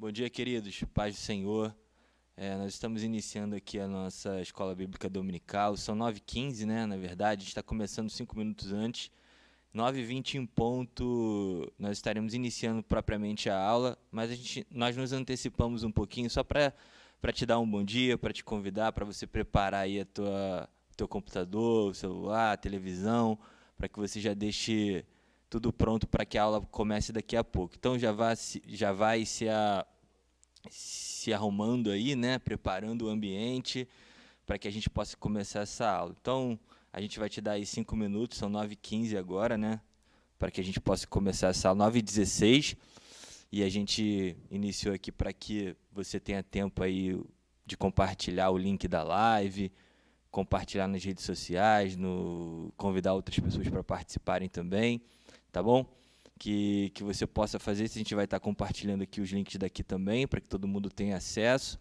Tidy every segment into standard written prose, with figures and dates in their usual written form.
Bom dia, queridos. Paz do Senhor. Nós estamos iniciando aqui a nossa Escola Bíblica Dominical. São 9h15, né? Na verdade, a gente está começando 5 minutos antes. 9h20 em ponto, nós estaremos iniciando propriamente a aula, mas nós nos antecipamos um pouquinho só para te dar um bom dia, para te convidar, para você preparar aí teu computador, o celular, a televisão, para que você já deixe tudo pronto para que a aula comece daqui a pouco. Então já vai se arrumando aí, né, preparando o ambiente para que a gente possa começar essa aula. Então, a gente vai te dar aí 5 minutos, são 9h15 agora, né, para que a gente possa começar essa aula, 9h16, e a gente iniciou aqui para que você tenha tempo aí de compartilhar o link da live, compartilhar nas redes sociais, convidar outras pessoas para participarem também, tá bom? Que você possa fazer isso. A gente vai estar compartilhando aqui os links daqui também, para que todo mundo tenha acesso.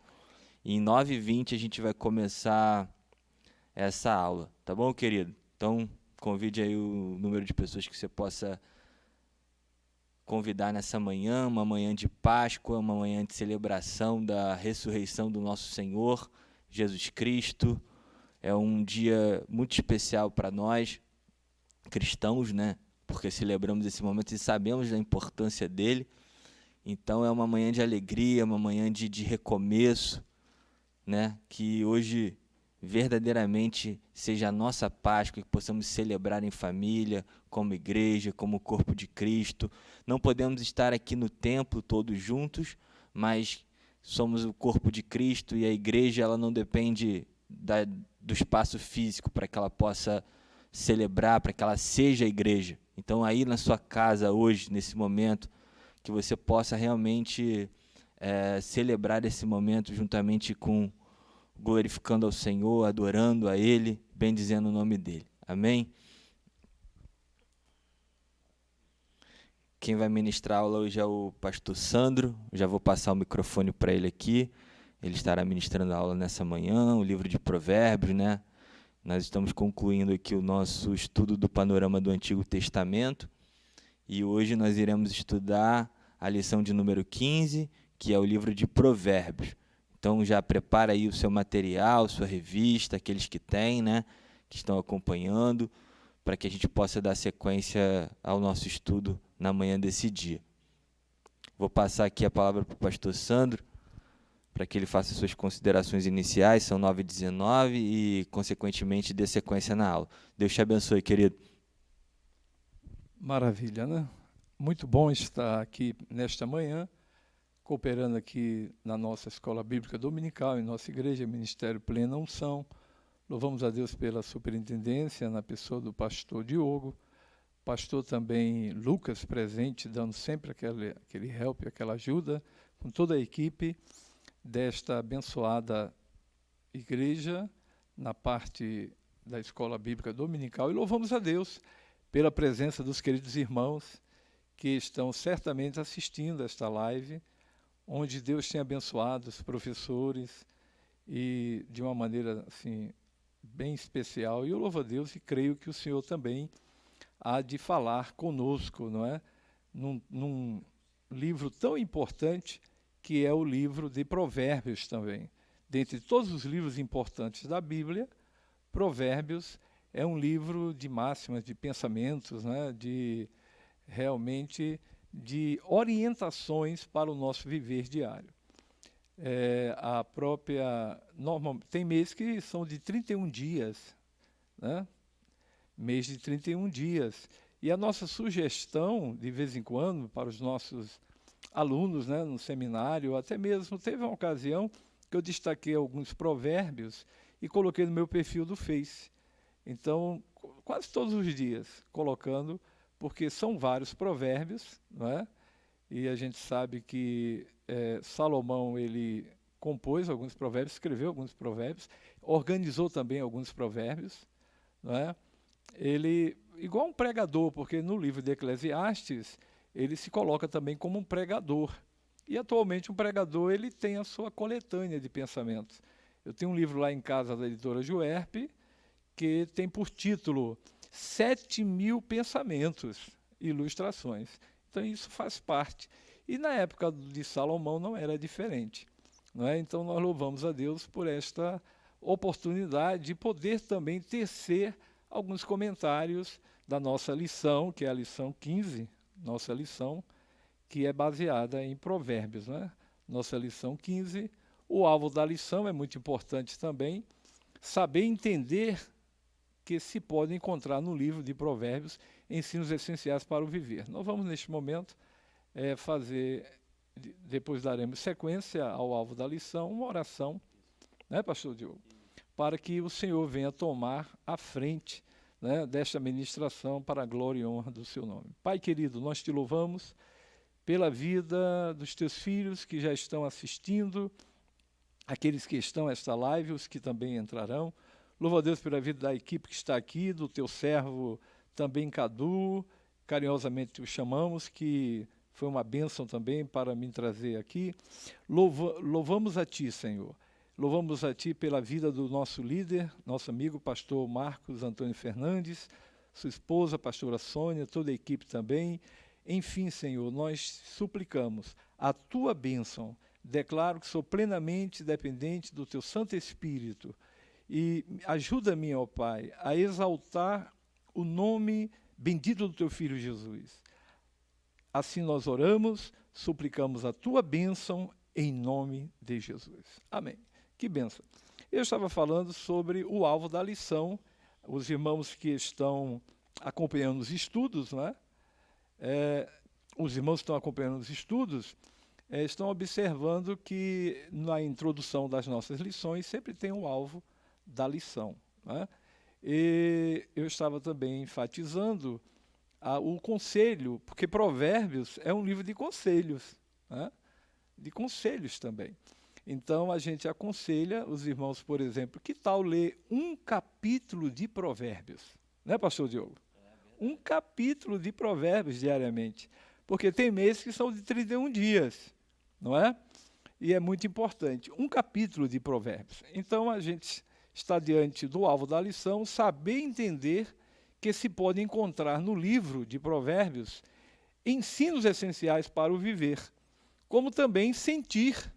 E em 9h20 a gente vai começar essa aula, tá bom, querido? Então, convide aí o número de pessoas que você possa convidar nessa manhã, uma manhã de Páscoa, uma manhã de celebração da ressurreição do nosso Senhor, Jesus Cristo. É um dia muito especial para nós, cristãos, né? Porque celebramos esse momento e sabemos da importância dele. Então é uma manhã de alegria, uma manhã de recomeço, né? Que hoje verdadeiramente seja a nossa Páscoa, que possamos celebrar em família, como igreja, como corpo de Cristo. Não podemos estar aqui no templo todos juntos, mas somos o corpo de Cristo e a igreja ela não depende do espaço físico para que ela possa celebrar, para que ela seja a igreja. Então aí na sua casa hoje, nesse momento, que você possa realmente celebrar esse momento juntamente com glorificando ao Senhor, adorando a Ele, bendizendo o nome dEle. Amém? Quem vai ministrar a aula hoje é o pastor Sandro. Já vou passar o microfone para ele aqui. Ele estará ministrando a aula nessa manhã, o livro de Provérbios, né? Nós estamos concluindo aqui o nosso estudo do panorama do Antigo Testamento. E hoje nós iremos estudar a lição de número 15, que é o livro de Provérbios. Então já prepara aí o seu material, sua revista, aqueles que têm, né, que estão acompanhando, para que a gente possa dar sequência ao nosso estudo na manhã desse dia. Vou passar aqui a palavra para o pastor Sandro, para que ele faça suas considerações iniciais, são 9h19, e, consequentemente, dê sequência na aula. Deus te abençoe, querido. Maravilha, né? Muito bom estar aqui nesta manhã, cooperando aqui na nossa Escola Bíblica Dominical, em nossa igreja, Ministério Plena Unção. Louvamos a Deus pela superintendência, na pessoa do pastor Diogo, pastor também Lucas presente, dando sempre aquele help, aquela ajuda, com toda a equipe desta abençoada igreja, na parte da Escola Bíblica Dominical. E louvamos a Deus pela presença dos queridos irmãos que estão certamente assistindo esta live, onde Deus tem abençoado os professores e de uma maneira assim bem especial. E eu louvo a Deus e creio que o Senhor também há de falar conosco, não é? Num livro tão importante que é o livro de Provérbios também. Dentre todos os livros importantes da Bíblia, Provérbios é um livro de máximas, de pensamentos, né? Realmente de orientações para o nosso viver diário. Tem mês que são de 31 dias, né? Mês de 31 dias. E a nossa sugestão, de vez em quando, para os nossos alunos, né, no seminário, até mesmo teve uma ocasião que eu destaquei alguns provérbios e coloquei no meu perfil do Face. Então, quase todos os dias, colocando, porque são vários provérbios, não é? E a gente sabe que Salomão, ele compôs alguns provérbios, escreveu alguns provérbios, organizou também alguns provérbios, não é? Ele, igual um pregador, porque no livro de Eclesiastes, ele se coloca também como um pregador. E atualmente um pregador, ele tem a sua coletânea de pensamentos. Eu tenho um livro lá em casa da editora Juerp, que tem por título 7.000 pensamentos, ilustrações. Então isso faz parte. E na época de Salomão não era diferente, não é? Então nós louvamos a Deus por esta oportunidade de poder também tecer alguns comentários da nossa lição, que é a lição 15, nossa lição, que é baseada em Provérbios, né? Nossa lição 15, o alvo da lição é muito importante também, saber entender que se pode encontrar no livro de Provérbios ensinos essenciais para o viver. Nós vamos, neste momento, fazer, depois daremos sequência ao alvo da lição, uma oração, né, pastor Diogo? Para que o Senhor venha tomar a frente, né, desta ministração para a glória e honra do seu nome. Pai querido, nós te louvamos pela vida dos teus filhos que já estão assistindo, aqueles que estão nesta live, os que também entrarão. Louvo a Deus pela vida da equipe que está aqui, do teu servo também Cadu, carinhosamente o chamamos, que foi uma bênção também para me trazer aqui. Louvamos a ti, Senhor. Louvamos a ti pela vida do nosso líder, nosso amigo pastor Marcos Antônio Fernandes, sua esposa, pastora Sônia, toda a equipe também. Enfim, Senhor, nós suplicamos a tua bênção. Declaro que sou plenamente dependente do teu Santo Espírito. E ajuda-me, ó Pai, a exaltar o nome bendito do teu Filho Jesus. Assim nós oramos, suplicamos a tua bênção em nome de Jesus. Amém. Que bênção. Eu estava falando sobre o alvo da lição. Os irmãos que estão acompanhando os estudos, não é? Os irmãos que estão acompanhando os estudos estão observando que na introdução das nossas lições sempre tem um alvo da lição, né? E eu estava também enfatizando o conselho, porque Provérbios é um livro de conselhos, né? De conselhos também. Então a gente aconselha os irmãos, por exemplo, que tal ler um capítulo de Provérbios, né, pastor Diogo? Um capítulo de Provérbios diariamente, porque tem meses que são de 31 dias, não é? E é muito importante, um capítulo de Provérbios. Então a gente está diante do alvo da lição, saber entender que se pode encontrar no livro de Provérbios ensinos essenciais para o viver, como também sentir,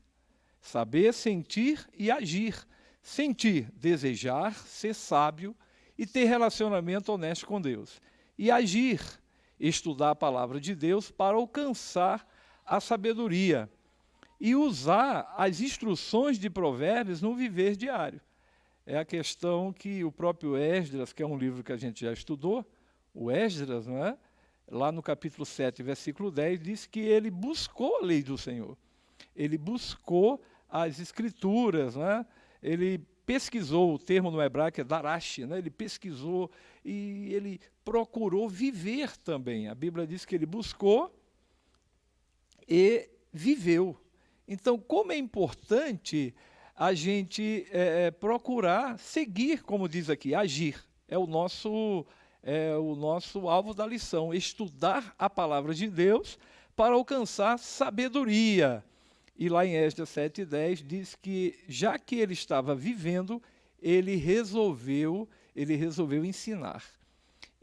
saber sentir e agir. Sentir, desejar, ser sábio e ter relacionamento honesto com Deus. E agir, estudar a palavra de Deus para alcançar a sabedoria e usar as instruções de Provérbios no viver diário. É a questão que o próprio Esdras, que é um livro que a gente já estudou, o Esdras, não é? Lá no capítulo 7, versículo 10, diz que ele buscou a lei do Senhor. Ele buscou as escrituras, não é? Ele pesquisou, o termo no hebraico é darash, né? Ele pesquisou e ele procurou viver também. A Bíblia diz que ele buscou e viveu. Então, como é importante a gente procurar seguir, como diz aqui, agir. É o nosso alvo da lição, estudar a palavra de Deus para alcançar sabedoria. E lá em Esdras 7:10 diz que, já que ele estava vivendo, ele resolveu ensinar.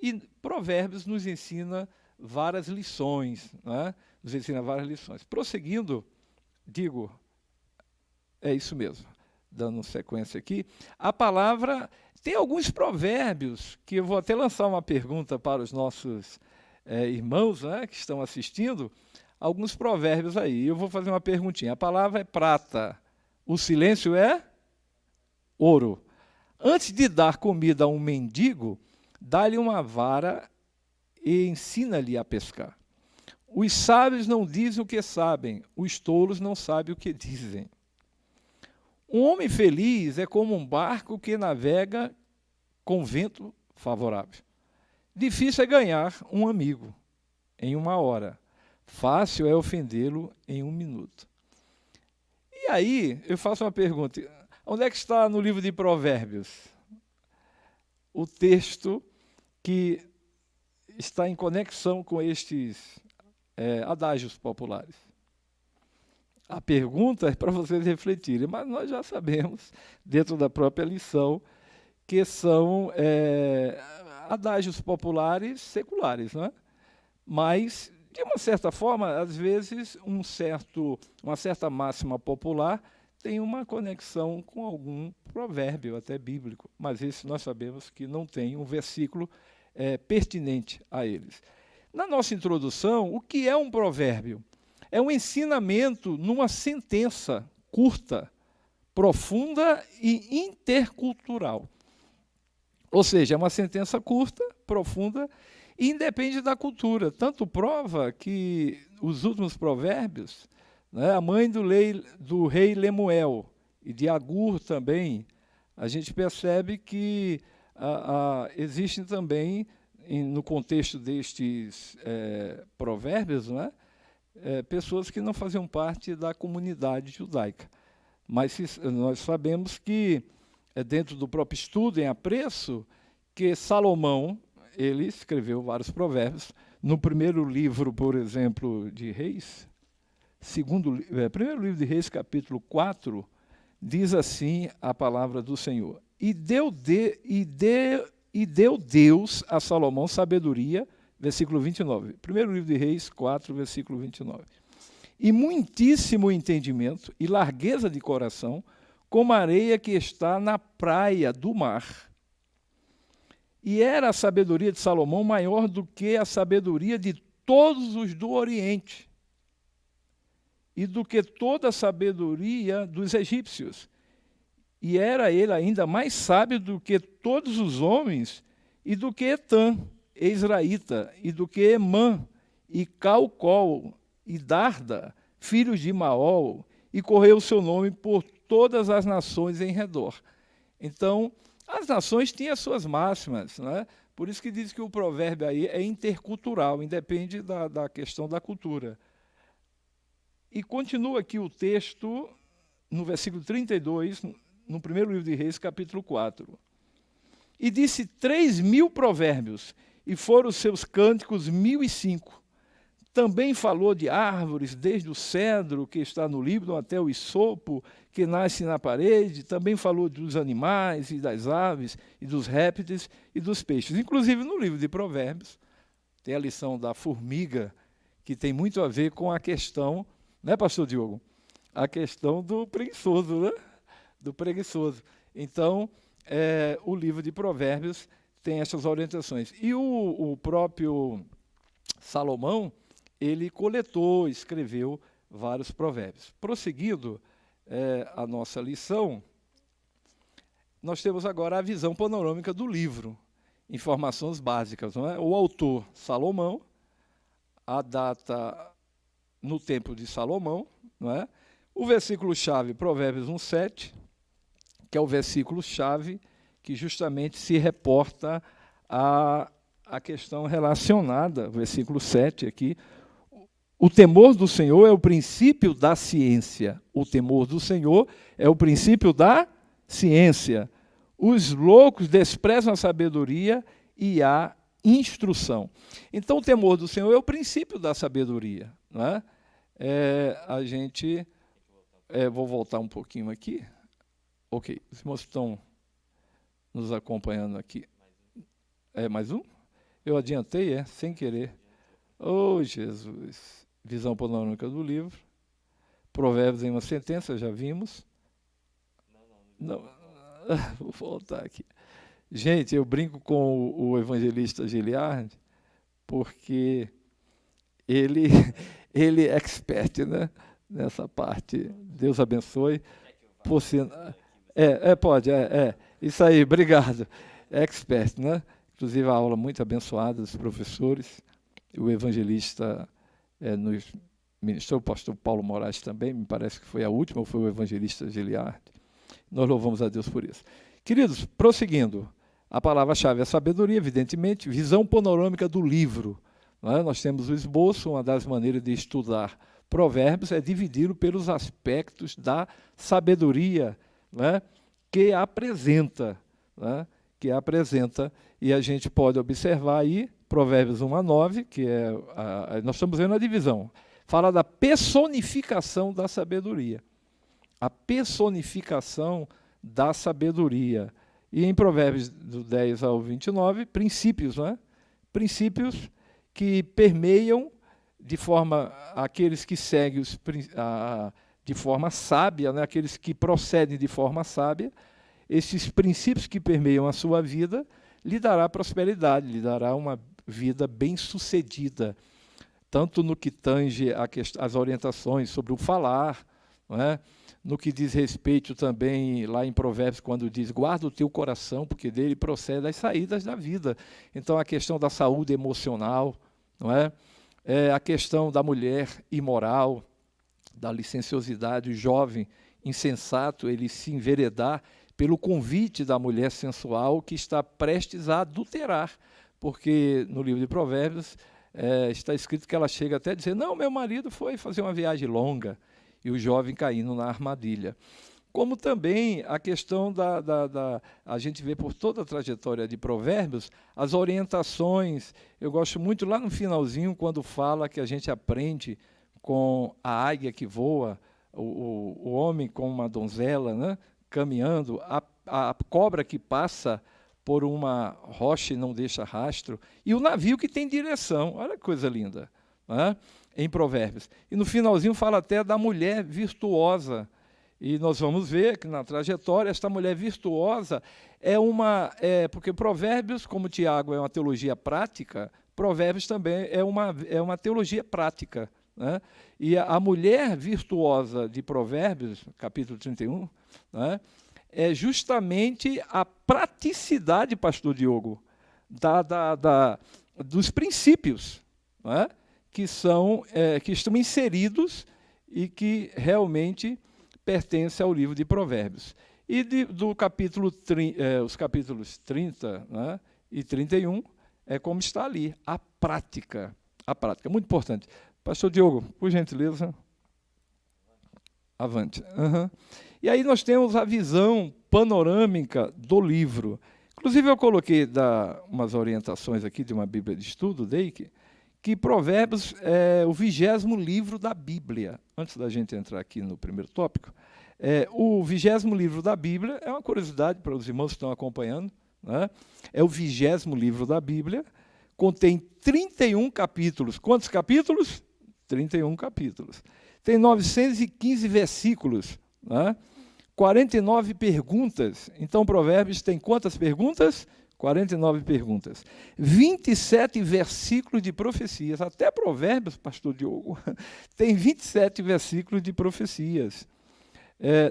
E Provérbios nos ensina várias lições, né? Nos ensina várias lições. Prosseguindo, digo, é isso mesmo, dando sequência aqui, a palavra, tem alguns provérbios, que eu vou até lançar uma pergunta para os nossos irmãos, né, que estão assistindo, alguns provérbios aí, eu vou fazer uma perguntinha. A palavra é prata, o silêncio é ouro. Antes de dar comida a um mendigo, dá-lhe uma vara e ensina-lhe a pescar. Os sábios não dizem o que sabem, os tolos não sabem o que dizem. Um homem feliz é como um barco que navega com vento favorável. Difícil é ganhar um amigo em 1 hora. Fácil é ofendê-lo em 1 minuto. E aí, eu faço uma pergunta. Onde é que está no livro de Provérbios o texto que está em conexão com estes adágios populares? A pergunta é para vocês refletirem, mas nós já sabemos, dentro da própria lição, que são adágios populares seculares, não é? Mas, de uma certa forma, às vezes, uma certa máxima popular tem uma conexão com algum provérbio, até bíblico, mas esse nós sabemos que não tem um versículo pertinente a eles. Na nossa introdução, o que é um provérbio? É um ensinamento numa sentença curta, profunda e intercultural. Ou seja, é uma sentença curta, profunda e independe da cultura. Tanto prova que os últimos provérbios, né, a mãe do rei Lemuel e de Agur também, a gente percebe que existem também, no contexto destes provérbios, né, pessoas que não faziam parte da comunidade judaica. Mas nós sabemos que, dentro do próprio estudo em apreço, que Salomão, ele escreveu vários provérbios. No primeiro livro, por exemplo, de Reis, primeiro livro de Reis, capítulo 4, diz assim a palavra do Senhor. E deu Deus a Salomão sabedoria, versículo 29. Primeiro livro de Reis 4, versículo 29. E muitíssimo entendimento e largueza de coração, como a areia que está na praia do mar. E era a sabedoria de Salomão maior do que a sabedoria de todos os do Oriente, e do que toda a sabedoria dos egípcios. E era ele ainda mais sábio do que todos os homens, e do que Etã, Ezraíta, e do que Emã, e Calcol, e Darda, filhos de Maol, e correu o seu nome por todas as nações em redor. Então, as nações têm as suas máximas, né? Por isso que diz que o provérbio aí é intercultural, independe da questão da cultura. E continua aqui o texto, no versículo 32, no primeiro livro de Reis, capítulo 4. E disse 3.000 provérbios, e foram os seus cânticos 1.005. Também falou de árvores, desde o cedro, que está no Líbano, até o isopo, que nasce na parede. Também falou dos animais, e das aves, e dos répteis, e dos peixes. Inclusive, no livro de Provérbios, tem a lição da formiga, que tem muito a ver com a questão, né, pastor Diogo? A questão do preguiçoso, né? Do preguiçoso. Então, o livro de Provérbios tem essas orientações. E o próprio Salomão, ele coletou, escreveu vários provérbios. Prosseguindo a nossa lição, nós temos agora a visão panorâmica do livro, informações básicas, não é? O autor, Salomão, a data no tempo de Salomão, não é? O versículo-chave, Provérbios 1:7, que é o versículo-chave que justamente se reporta à questão relacionada, versículo 7 aqui. O temor do Senhor é o princípio da ciência. O temor do Senhor é o princípio da ciência. Os loucos desprezam a sabedoria e a instrução. Então, o temor do Senhor é o princípio da sabedoria. Não é? A gente... vou voltar um pouquinho aqui. Ok, os irmãos estão nos acompanhando aqui. Mais um? Eu adiantei, sem querer. Oh, Jesus! Visão panorâmica do livro. Provérbios em uma sentença, já vimos. Não. Vou voltar aqui. Gente, eu brinco com o evangelista Giliard, porque ele é expert, né, nessa parte. Deus abençoe. Pode. Isso aí, obrigado. Expert, né? Inclusive, a aula muito abençoada dos professores. O evangelista nos ministrou, o pastor Paulo Moraes também, me parece que foi a última, ou foi o evangelista Giliard. Nós louvamos a Deus por isso. Queridos, prosseguindo, a palavra-chave é sabedoria, evidentemente, visão panorâmica do livro. Não é? Nós temos o esboço, uma das maneiras de estudar Provérbios é dividi-lo pelos aspectos da sabedoria, não é? que apresenta, e a gente pode observar aí, Provérbios 1-9, que nós estamos vendo a divisão, fala da personificação da sabedoria. A personificação da sabedoria. E em Provérbios do 10 ao 29, princípios, não é? Princípios que permeiam aqueles que seguem de forma sábia, né, aqueles que procedem de forma sábia, esses princípios que permeiam a sua vida, lhe dará prosperidade, lhe dará uma vida bem-sucedida, tanto no que tange as orientações sobre o falar, não é? No que diz respeito também, lá em Provérbios, quando diz, guarda o teu coração, porque dele procede as saídas da vida. Então, a questão da saúde emocional, não é? A questão da mulher imoral, da licenciosidade, o jovem insensato, ele se enveredar pelo convite da mulher sensual que está prestes a adulterar, porque no livro de Provérbios está escrito que ela chega até a dizer, não, meu marido foi fazer uma viagem longa, e o jovem caindo na armadilha. Como também a questão a gente vê por toda a trajetória de Provérbios, as orientações, eu gosto muito lá no finalzinho, quando fala que a gente aprende com a águia que voa, o homem com uma donzela, né, caminhando, a cobra que passa por uma rocha e não deixa rastro, e o navio que tem direção, olha que coisa linda, né, em Provérbios. E no finalzinho fala até da mulher virtuosa, e nós vamos ver que na trajetória esta mulher virtuosa porque Provérbios, como Tiago é uma teologia prática, Provérbios também é uma teologia prática, né? E a mulher virtuosa de Provérbios, capítulo 31, né, é justamente a praticidade, pastor Diogo, dos princípios, né, que estão inseridos e que realmente pertencem ao livro de Provérbios. E os capítulos 30, né, e 31, é como está ali, a prática, muito importante. Pastor Diogo, por gentileza, avante. Uhum. E aí nós temos a visão panorâmica do livro. Inclusive eu coloquei umas orientações aqui de uma Bíblia de estudo, que Provérbios é o 20º livro da Bíblia. Antes da gente entrar aqui no primeiro tópico, o 20º livro da Bíblia, é uma curiosidade para os irmãos que estão acompanhando, né? É o 20º livro da Bíblia, contém 31 capítulos. Quantos capítulos? 31 capítulos. Tem 915 versículos, né? 49 perguntas. Então, Provérbios tem quantas perguntas? 49 perguntas. 27 versículos de profecias. Até Provérbios, pastor Diogo, tem 27 versículos de profecias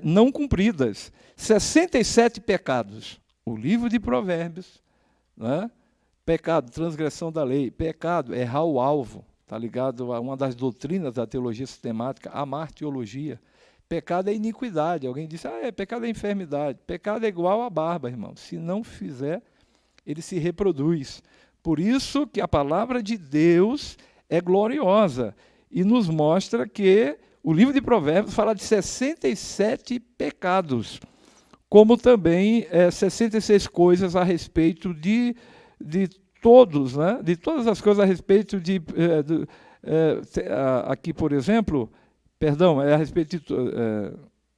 não cumpridas. 67 pecados. O livro de Provérbios, né? Pecado, transgressão da lei. Pecado, errar o alvo. Está ligado a uma das doutrinas da teologia sistemática, a martiologia. Pecado é iniquidade. Alguém disse, pecado é enfermidade. Pecado é igual a barba, irmão. Se não fizer, ele se reproduz. Por isso que a palavra de Deus é gloriosa e nos mostra que o livro de Provérbios fala de 67 pecados, como também 66 coisas a respeito de todos, né? De todas as coisas a respeito aqui, por exemplo, a respeito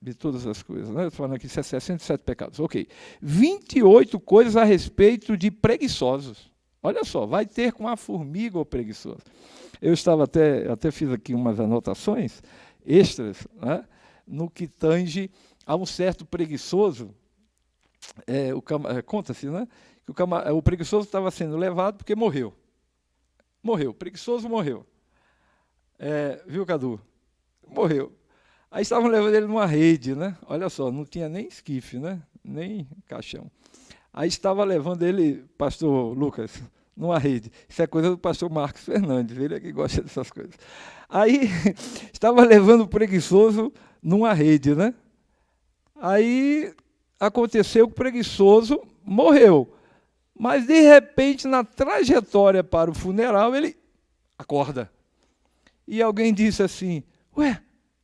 de todas as coisas, né? Estou falando aqui 67 pecados, ok. 28 coisas a respeito de preguiçosos. Olha só, vai ter com a formiga ou preguiçoso. Eu estava até fiz aqui umas anotações extras, né, no que tange a um certo preguiçoso. Conta-se, né, que o preguiçoso estava sendo levado porque morreu. Morreu, preguiçoso morreu. Viu, Cadu? Morreu. Aí estavam levando ele numa rede, né? Olha só, não tinha nem esquife, né? Nem caixão. Aí estava levando ele, pastor Lucas, numa rede. Isso é coisa do pastor Marcos Fernandes, ele é que gosta dessas coisas. Aí estava levando o preguiçoso numa rede, né? Aí aconteceu que o preguiçoso morreu. Mas, de repente, na trajetória para o funeral, ele acorda. E alguém disse assim,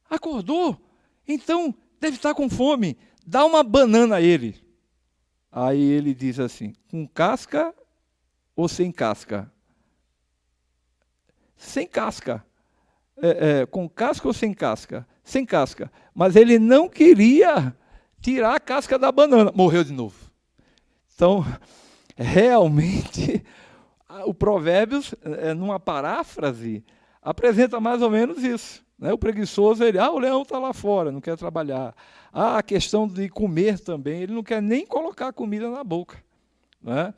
acordou? Então deve estar com fome, dá uma banana a ele. Aí ele diz assim, com casca ou sem casca? Sem casca. Com casca ou sem casca? Sem casca. Mas ele não queria tirar a casca da banana. Morreu de novo. Então, realmente, o Provérbios, numa paráfrase, apresenta mais ou menos isso. Né? O preguiçoso, o leão está lá fora, não quer trabalhar. A questão de comer também, ele não quer nem colocar comida na boca. Né?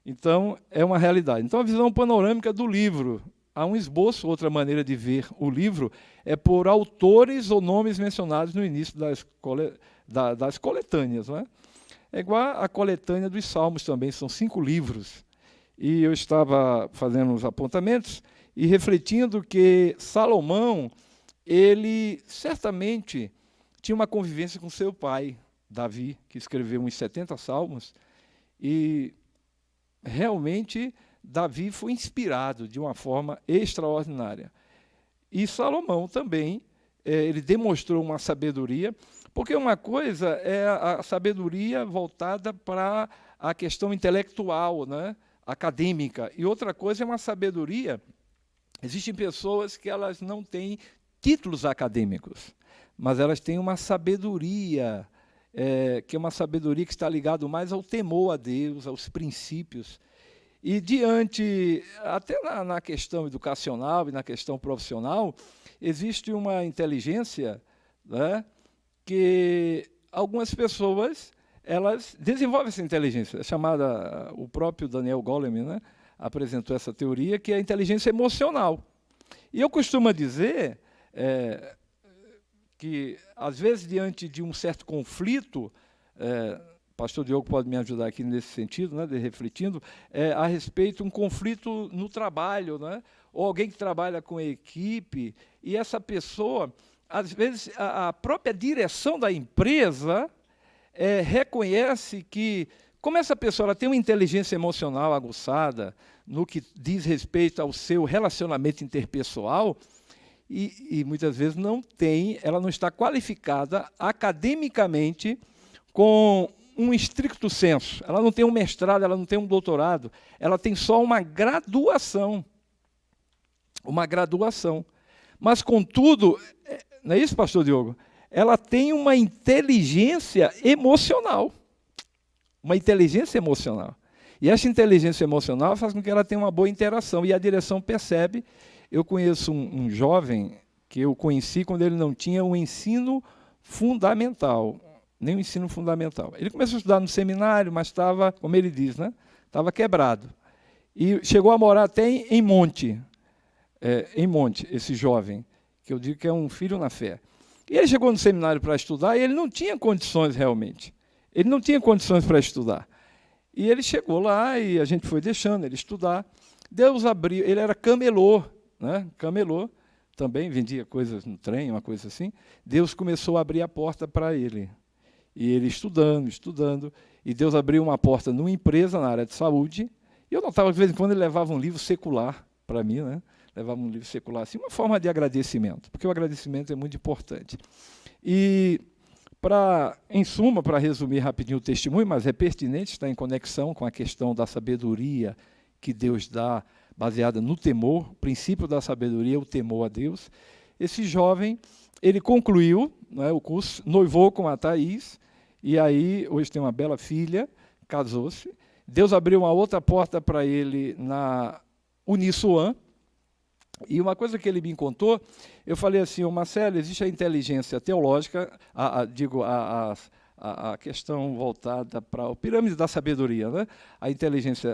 Então, é uma realidade. Então, a visão panorâmica do livro. Há um esboço, outra maneira de ver o livro, é por autores ou nomes mencionados no início das coletâneas. Não é? É igual a coletânea dos Salmos também, são 5 livros. E eu estava fazendo uns apontamentos e refletindo que Salomão, ele certamente tinha uma convivência com seu pai, Davi, que escreveu uns 70 salmos, e realmente Davi foi inspirado de uma forma extraordinária. E Salomão também, ele demonstrou uma sabedoria, porque uma coisa é a sabedoria voltada para a questão intelectual, né, acadêmica, e outra coisa é uma sabedoria. Existem pessoas que elas não têm títulos acadêmicos, mas elas têm uma sabedoria, que é uma sabedoria que está ligada mais ao temor a Deus, aos princípios. E diante, até na questão educacional e na questão profissional, existe uma inteligência, né, que algumas pessoas elas desenvolvem essa inteligência, chamada, o próprio Daniel Goleman, né, apresentou essa teoria, que é a inteligência emocional. E eu costumo dizer que, às vezes, diante de um certo conflito, pastor Diogo pode me ajudar aqui nesse sentido, né, refletindo, a respeito de um conflito no trabalho, né, ou alguém que trabalha com equipe, e essa pessoa, às vezes, a própria direção da empresa reconhece que, como essa pessoa ela tem uma inteligência emocional aguçada no que diz respeito ao seu relacionamento interpessoal, e muitas vezes ela não está qualificada academicamente com um estricto senso. Ela não tem um mestrado, ela não tem um doutorado, ela tem só uma graduação. Uma graduação. Mas, contudo, não é isso, pastor Diogo? Ela tem uma inteligência emocional. Uma inteligência emocional. E essa inteligência emocional faz com que ela tenha uma boa interação. E a direção percebe. Eu conheço um jovem que eu conheci quando ele não tinha o ensino fundamental. Nem o ensino fundamental. Ele começou a estudar no seminário, mas estava, como ele diz, né, estava quebrado. E chegou a morar até em Monte. Em Monte, esse jovem, que eu digo que é um filho na fé. E ele chegou no seminário para estudar e ele não tinha condições realmente. Ele não tinha condições para estudar. E ele chegou lá e a gente foi deixando ele estudar. Deus abriu, ele era camelô, né? Camelô, também vendia coisas no trem, uma coisa assim. Deus começou a abrir a porta para ele. E ele estudando, e Deus abriu uma porta numa empresa na área de saúde. E eu notava que, de vez em quando, ele levava um livro secular para mim, né? Levava um livro secular, assim, uma forma de agradecimento, porque o agradecimento é muito importante. E, em suma, para resumir rapidinho o testemunho, mas é pertinente, está em conexão com a questão da sabedoria que Deus dá, baseada no temor, o princípio da sabedoria é o temor a Deus. Esse jovem, ele concluiu, né, o curso, noivou com a Thaís, e aí, hoje tem uma bela filha, casou-se. Deus abriu uma outra porta para ele na Uniswan. E uma coisa que ele me contou, eu falei assim, Marcelo, existe a inteligência teológica, a questão voltada para o pirâmide da sabedoria, né?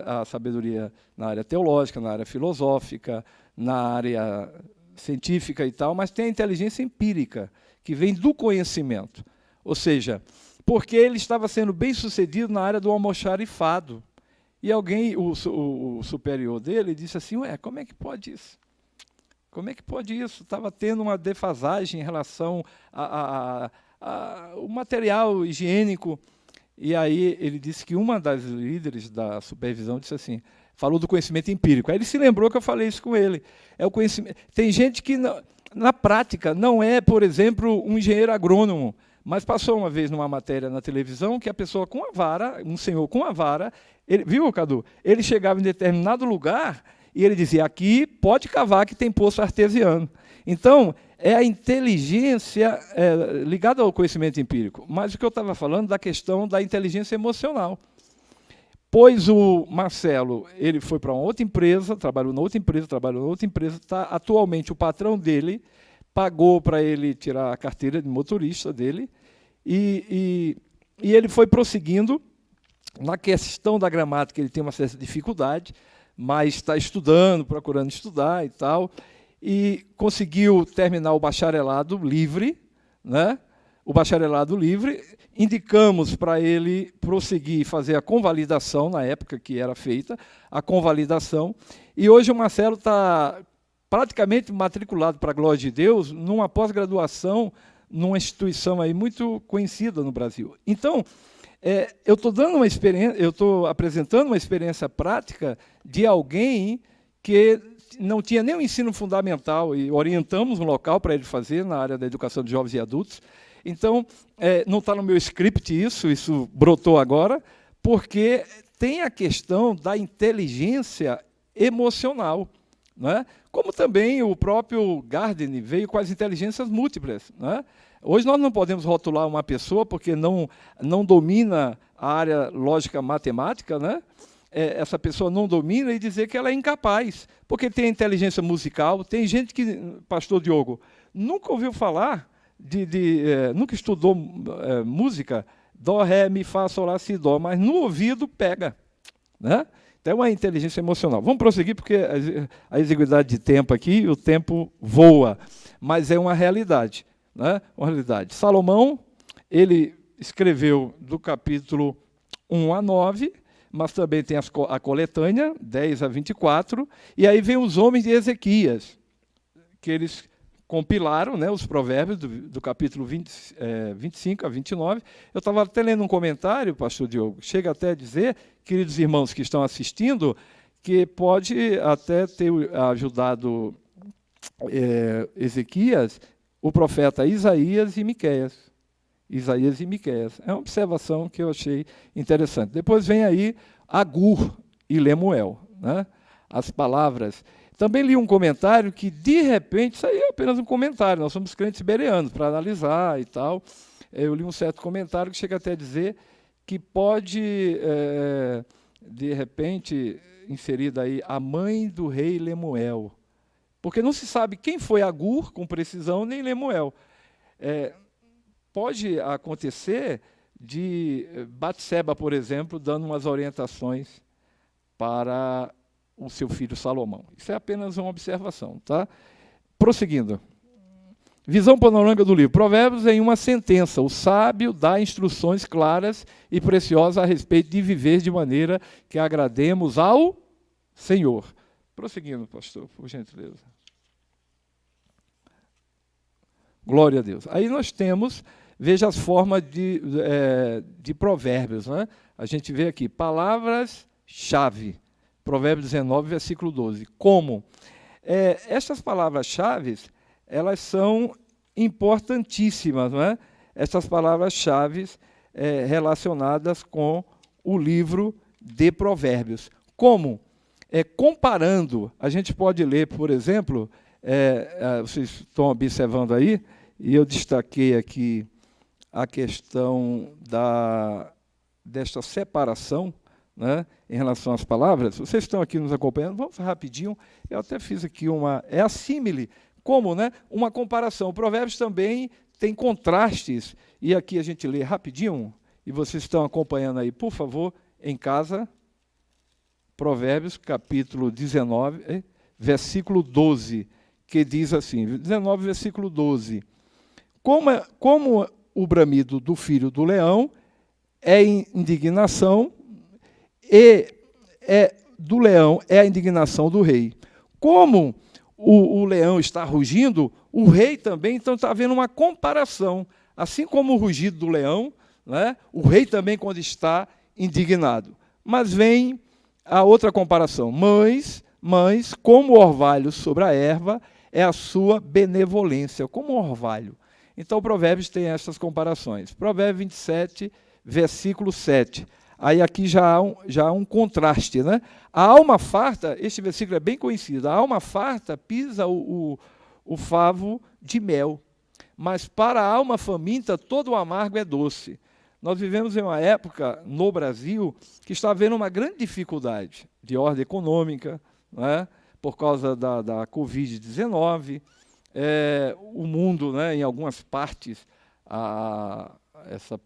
A sabedoria na área teológica, na área filosófica, na área científica e tal, mas tem a inteligência empírica, que vem do conhecimento. Ou seja, porque ele estava sendo bem-sucedido na área do almoxarifado. E alguém, o superior dele, disse assim, como é que pode isso? Como é que pode isso? Estava tendo uma defasagem em relação ao material higiênico. E aí ele disse que uma das líderes da supervisão disse assim, falou do conhecimento empírico. Aí ele se lembrou que eu falei isso com ele. É o conhecimento. Tem gente que, na prática, não é, por exemplo, um engenheiro agrônomo, mas passou uma vez numa matéria na televisão que a pessoa com a vara, um senhor com a vara, viu, Cadu? Ele chegava em determinado lugar e ele dizia, aqui pode cavar que tem poço artesiano. Então, é a inteligência ligada ao conhecimento empírico. Mas o que eu estava falando da questão da inteligência emocional. Pois o Marcelo, ele foi para uma outra empresa, trabalhou na outra empresa, atualmente o patrão dele pagou para ele tirar a carteira de motorista dele, e ele foi prosseguindo. Na questão da gramática ele tem uma certa dificuldade, mas está estudando, procurando estudar e tal, e conseguiu terminar o bacharelado livre, né? O bacharelado livre, indicamos para ele prosseguir e fazer a convalidação, na época que era feita, a convalidação, e hoje o Marcelo está praticamente matriculado, para a glória de Deus, numa pós-graduação, numa instituição aí muito conhecida no Brasil. Então, eu estou apresentando uma experiência prática de alguém que não tinha nem o ensino fundamental, e orientamos um local para ele fazer na área da educação de jovens e adultos. Então, não está no meu script isso brotou agora, porque tem a questão da inteligência emocional, não é? Como também o próprio Gardner veio com as inteligências múltiplas, não é? Hoje nós não podemos rotular uma pessoa porque não domina a área lógica matemática, né? Essa pessoa não domina, e dizer que ela é incapaz, porque tem inteligência musical. Tem gente que, pastor Diogo, nunca ouviu falar, nunca estudou música, dó, ré, mi, fá, sol, lá, si, dó, mas no ouvido pega, né? Então é uma inteligência emocional. Vamos prosseguir, porque a exiguidade de tempo aqui, o tempo voa, mas é uma realidade. Né? Uma realidade. Salomão, ele escreveu do capítulo 1 a 9, mas também tem a coletânea, 10 a 24, e aí vem os homens de Ezequias, que eles compilaram, né, os provérbios do capítulo 25 a 29. Eu estava até lendo um comentário, pastor Diogo, chega até a dizer, queridos irmãos que estão assistindo, que pode até ter ajudado Ezequias, o profeta Isaías e Miqueias. Isaías e Miqueias. É uma observação que eu achei interessante. Depois vem aí Agur e Lemuel, né? As palavras. Também li um comentário que, de repente, isso aí é apenas um comentário, nós somos crentes bereanos, para analisar e tal. Eu li um certo comentário que chega até a dizer que pode, de repente, inserida aí a mãe do rei Lemuel. Porque não se sabe quem foi Agur, com precisão, nem Lemuel. Pode acontecer de Batseba, por exemplo, dando umas orientações para o seu filho Salomão. Isso é apenas uma observação. Tá? Prosseguindo. Visão panorâmica do livro. Provérbios em uma sentença. O sábio dá instruções claras e preciosas a respeito de viver de maneira que agrademos ao Senhor. Prosseguindo, pastor, por gentileza. Glória a Deus. Aí nós temos, veja as formas de provérbios. Né? A gente vê aqui, palavras-chave. Provérbios 19, versículo 12. Como? Essas palavras-chave, elas são importantíssimas. Não é? Essas palavras-chave relacionadas com o livro de Provérbios. Como? Comparando, a gente pode ler, por exemplo, vocês estão observando aí, e eu destaquei aqui a questão desta separação, né, em relação às palavras. Vocês estão aqui nos acompanhando, vamos rapidinho, eu até fiz aqui a símile, como, né, uma comparação. O Provérbios também tem contrastes, e aqui a gente lê rapidinho, e vocês estão acompanhando aí, por favor, em casa, Provérbios, capítulo 19, versículo 12, que diz assim, 19, versículo 12. Como o bramido do filho do leão é indignação, e do leão é a indignação do rei. Como o leão está rugindo, o rei também, então está havendo uma comparação. Assim como o rugido do leão, né, o rei também quando está indignado. Mas vem a outra comparação. Mães, como o orvalho sobre a erva, é a sua benevolência, como o orvalho. Então, o Provérbios tem essas comparações. Provérbios 27, versículo 7. Aí aqui já há um contraste. Né? A alma farta, este versículo é bem conhecido, a alma farta pisa o favo de mel, mas para a alma faminta todo o amargo é doce. nós vivemos em uma época no Brasil que está havendo uma grande dificuldade de ordem econômica, não é? Por causa da Covid-19. O mundo, né, em algumas partes, essa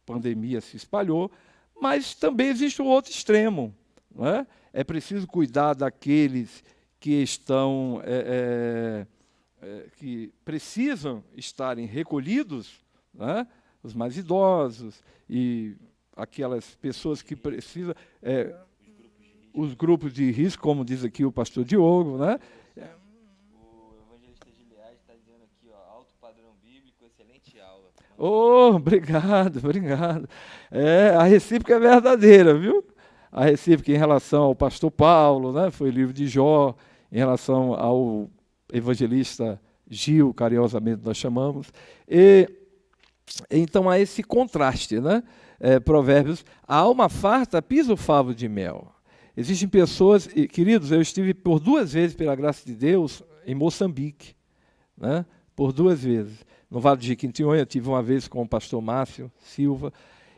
pandemia se espalhou, mas também existe o outro extremo. Não é? É preciso cuidar daqueles que estão, que precisam estarem recolhidos, né? Os mais idosos e aquelas pessoas que precisam, os grupos de risco, como diz aqui o pastor Diogo, né? O evangelista Gilead está dizendo aqui, ó, alto padrão bíblico, excelente aula. Obrigado. A recíproca é verdadeira, viu? A recíproca em relação ao pastor Paulo, né? Foi o livro de Jó, em relação ao evangelista Gil, carinhosamente nós chamamos. Então há esse contraste, né? Provérbios, a alma farta pisa o favo de mel. Existem pessoas, queridos, eu estive por 2 vezes, pela graça de Deus, em Moçambique, né? Por 2 vezes. No Vale de Jequitinhonha, eu tive uma vez com o pastor Márcio Silva,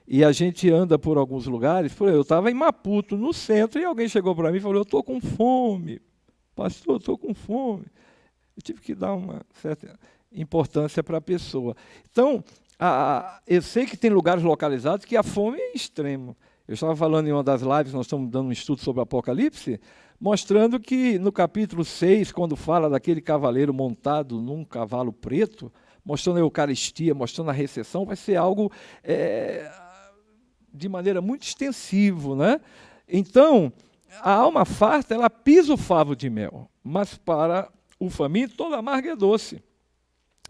e a gente anda por alguns lugares. Eu estava em Maputo, no centro, e alguém chegou para mim e falou, eu estou com fome, pastor, eu estou com fome. Eu tive que dar uma certa importância para a pessoa. Então, eu sei que tem lugares localizados que a fome é extrema. Eu estava falando em uma das lives, nós estamos dando um estudo sobre Apocalipse, mostrando que no capítulo 6, quando fala daquele cavaleiro montado num cavalo preto, mostrando a Eucaristia, mostrando a recessão, vai ser algo de maneira muito extensiva, né? Então, a alma farta, ela pisa o favo de mel, mas para o faminto, toda amarga é doce.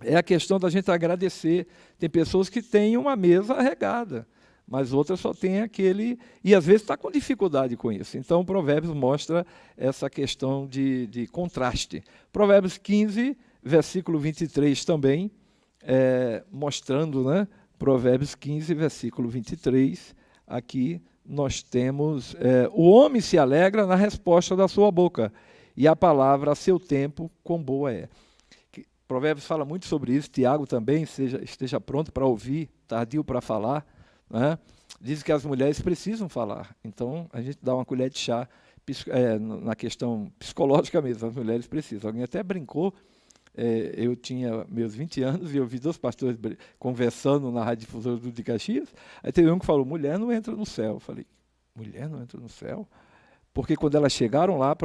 É a questão da gente agradecer. Tem pessoas que têm uma mesa regada, mas outras só têm aquele, e às vezes está com dificuldade com isso. Então, o Provérbios mostra essa questão de contraste. Provérbios 15, versículo 23 também, mostrando, né? Provérbios 15, versículo 23, aqui nós temos, o homem se alegra na resposta da sua boca, e a palavra a seu tempo, quão boa é. Provérbios fala muito sobre isso, Tiago também, esteja pronto para ouvir, tardio para falar, né? Diz que as mulheres precisam falar, então a gente dá uma colher de chá na questão psicológica mesmo, as mulheres precisam. Alguém até brincou, eu tinha meus 20 anos e eu vi 2 pastores conversando na Rádio Difusora de Caxias, aí teve um que falou, mulher não entra no céu. Eu falei, mulher não entra no céu? Porque quando elas chegaram lá,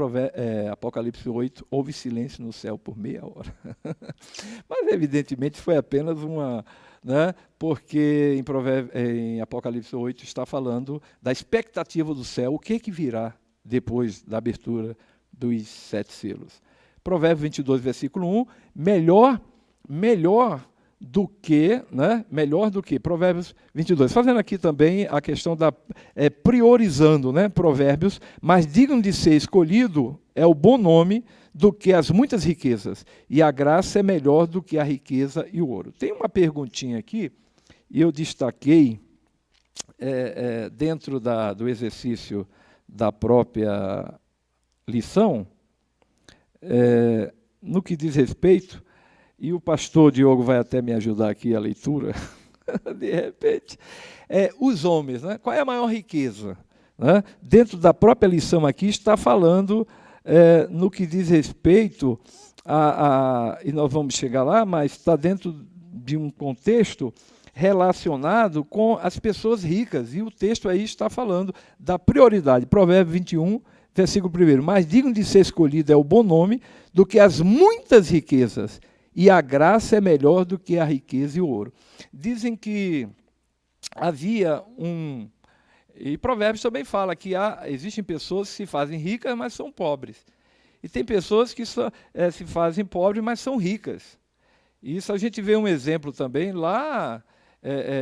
Apocalipse 8, houve silêncio no céu por meia hora. Mas, evidentemente, foi apenas uma... Né, porque em Apocalipse 8 está falando da expectativa do céu, o que virá depois da abertura dos 7 selos. Provérbios 22, versículo 1, melhor do que, né? Melhor do que, Provérbios 22. Fazendo aqui também a questão da, priorizando, né? Provérbios, mas digno de ser escolhido é o bom nome do que as muitas riquezas, e a graça é melhor do que a riqueza e o ouro. Tem uma perguntinha aqui, e eu destaquei, dentro do exercício da própria lição, no que diz respeito, e o pastor Diogo vai até me ajudar aqui a leitura, de repente, os homens, né? Qual é a maior riqueza? Né? Dentro da própria lição aqui está falando no que diz respeito e nós vamos chegar lá, mas está dentro de um contexto relacionado com as pessoas ricas, e o texto aí está falando da prioridade. Provérbios 21, versículo 1, mais digno de ser escolhido é o bom nome do que as muitas riquezas, e a graça é melhor do que a riqueza e o ouro. Dizem que havia e Provérbios também fala que existem pessoas que se fazem ricas, mas são pobres. E tem pessoas que se fazem pobres, mas são ricas. E isso a gente vê um exemplo também lá,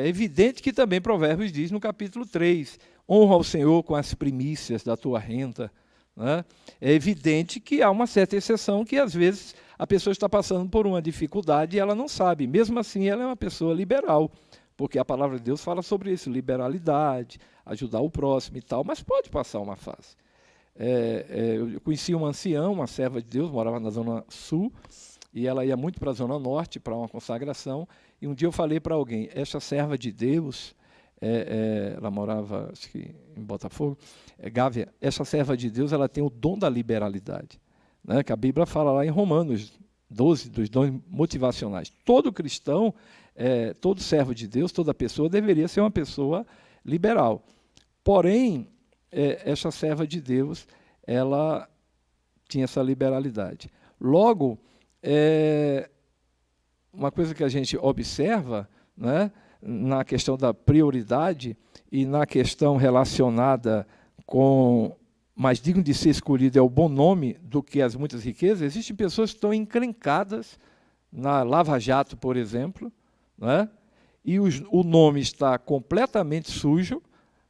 evidente que também Provérbios diz no capítulo 3, honra ao Senhor com as primícias da tua renda. Né? É evidente que há uma certa exceção que, às vezes, a pessoa está passando por uma dificuldade e ela não sabe. Mesmo assim, ela é uma pessoa liberal, porque a palavra de Deus fala sobre isso, liberalidade, ajudar o próximo e tal, mas pode passar uma fase. Eu conheci uma anciã, uma serva de Deus, morava na Zona Sul, e ela ia muito para a Zona Norte, para uma consagração, e um dia eu falei para alguém, essa serva de Deus, ela morava, acho que em Botafogo, Gávea. Essa serva de Deus, ela tem o dom da liberalidade, né, que a Bíblia fala lá em Romanos 12, dos dons motivacionais. Todo cristão, todo servo de Deus, toda pessoa deveria ser uma pessoa liberal. Porém, essa serva de Deus, ela tinha essa liberalidade. Logo, uma coisa que a gente observa, né, na questão da prioridade e na questão relacionada com mais digno de ser escolhido é o bom nome do que as muitas riquezas, existem pessoas que estão encrencadas na Lava Jato, por exemplo, né, e o nome está completamente sujo,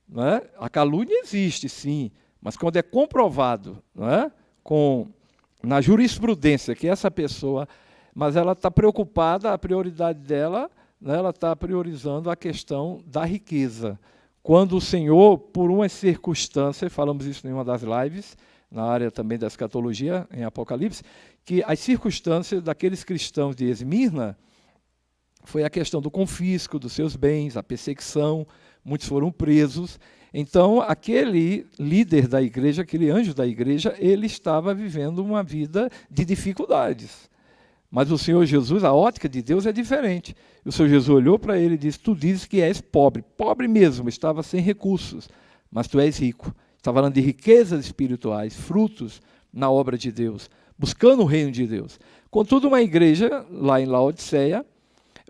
né, a calúnia existe, sim, mas quando é comprovado, né, na jurisprudência que essa pessoa, mas ela está preocupada, a prioridade dela, né, ela está priorizando a questão da riqueza. Quando o Senhor, por uma circunstância, falamos isso em uma das lives, na área também da escatologia, em Apocalipse, que as circunstâncias daqueles cristãos de Esmirna foi a questão do confisco dos seus bens, a perseguição, muitos foram presos. Então, aquele líder da igreja, aquele anjo da igreja, ele estava vivendo uma vida de dificuldades. Mas o Senhor Jesus, a ótica de Deus é diferente. O Senhor Jesus olhou para ele e disse, tu dizes que és pobre. Pobre mesmo, estava sem recursos, mas tu és rico. Está falando de riquezas espirituais, frutos na obra de Deus, buscando o reino de Deus. Contudo, uma igreja, lá em Laodiceia,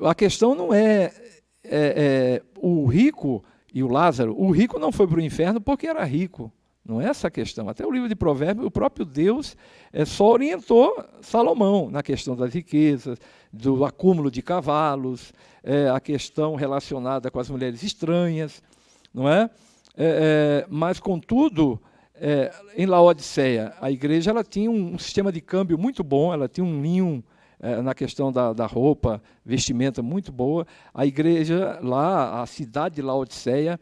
a questão não é o rico e o Lázaro. O rico não foi para o inferno porque era rico. Não é essa a questão. Até o livro de Provérbios, o próprio Deus só orientou Salomão na questão das riquezas, do acúmulo de cavalos, a questão relacionada com as mulheres estranhas, não é? Mas, contudo, em Laodiceia, a igreja ela tinha um sistema de câmbio muito bom, ela tinha um linho na questão da roupa, vestimenta muito boa. A igreja lá, a cidade de Laodiceia,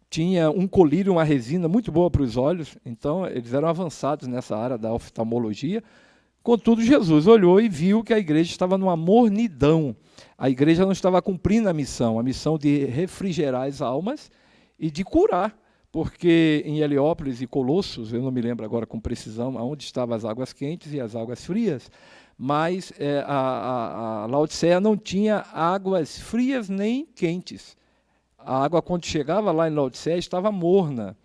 tinha um colírio, uma resina muito boa para os olhos, então eles eram avançados nessa área da oftalmologia. Contudo, Jesus olhou e viu que a igreja estava numa mornidão. A igreja não estava cumprindo a missão de refrigerar as almas e de curar, porque em Heliópolis e Colossos, eu não me lembro agora com precisão onde estavam as águas quentes e as águas frias, mas a Laodiceia não tinha águas frias nem quentes. A água, quando chegava lá em Laodiceia, estava morna.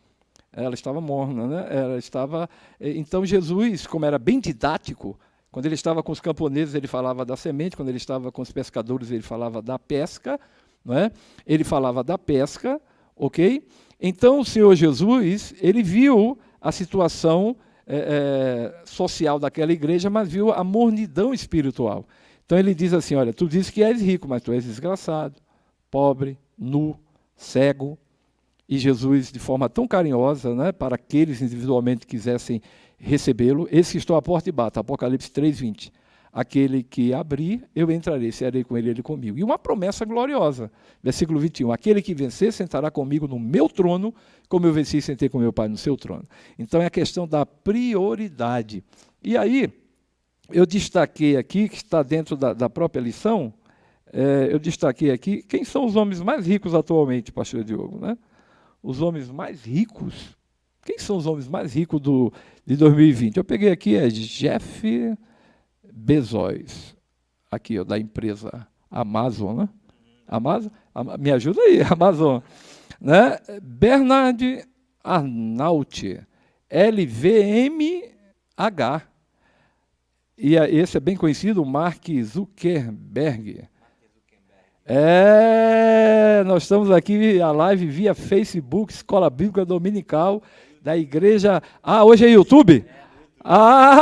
Ela estava morna, né? Ela estava. Então, Jesus, como era bem didático, quando ele estava com os camponeses, ele falava da semente, quando ele estava com os pescadores, ele falava da pesca, não é? Ele falava da pesca, ok? Então, o Senhor Jesus, ele viu a situação social daquela igreja, mas viu a mornidão espiritual. Então, ele diz assim, olha, tu dizes que és rico, mas tu és desgraçado, pobre, nu, cego. E Jesus, de forma tão carinhosa, né, para aqueles individualmente que quisessem recebê-lo, esse que estou à porta e bato, Apocalipse 3:20. Aquele que abrir, eu entrarei, serei com ele, ele comigo. E uma promessa gloriosa, versículo 21. Aquele que vencer, sentará comigo no meu trono, como eu venci e sentei com meu Pai no seu trono. Então, é a questão da prioridade. E aí, eu destaquei aqui, que está dentro da própria lição, eu destaquei aqui, quem são os homens mais ricos atualmente, pastor Diogo, né? Os homens mais ricos, quem são os homens mais ricos de 2020? Eu peguei aqui, Jeff Bezos, aqui, ó, da empresa Amazon, né? Amazon? Me ajuda aí, Amazon. Né? Bernard Arnault, LVMH. E esse é bem conhecido, o Mark Zuckerberg. Nós estamos aqui, a live via Facebook, Escola Bíblica Dominical, da igreja... hoje é YouTube?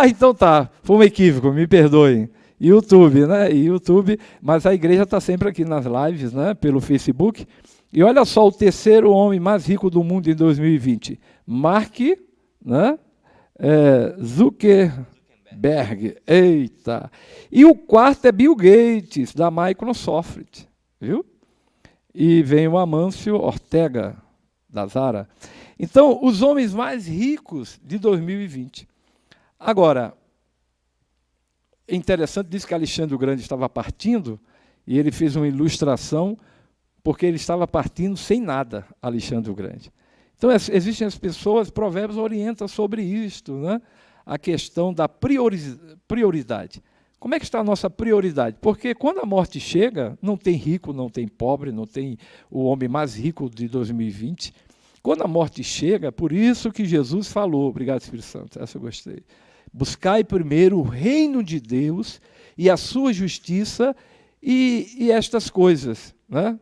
Então tá, foi um equívoco, me perdoem. YouTube, né? YouTube, mas a igreja está sempre aqui nas lives, né? Pelo Facebook. E olha só, o terceiro homem mais rico do mundo em 2020, Mark, né? Zuckerberg. Eita! E o quarto é Bill Gates, da Microsoft. Viu? E vem o Amâncio Ortega, da Zara. Então, os homens mais ricos de 2020. Agora, é interessante, diz que Alexandre o Grande estava partindo, e ele fez uma ilustração porque ele estava partindo sem nada, Alexandre o Grande. Então, existem as pessoas, Provérbios orienta sobre isto, né? A questão da prioridade. Como é que está a nossa prioridade? Porque quando a morte chega, não tem rico, não tem pobre, não tem o homem mais rico de 2020. Quando a morte chega, por isso que Jesus falou, obrigado Espírito Santo, essa eu gostei, buscai primeiro o reino de Deus e a sua justiça e estas coisas, né?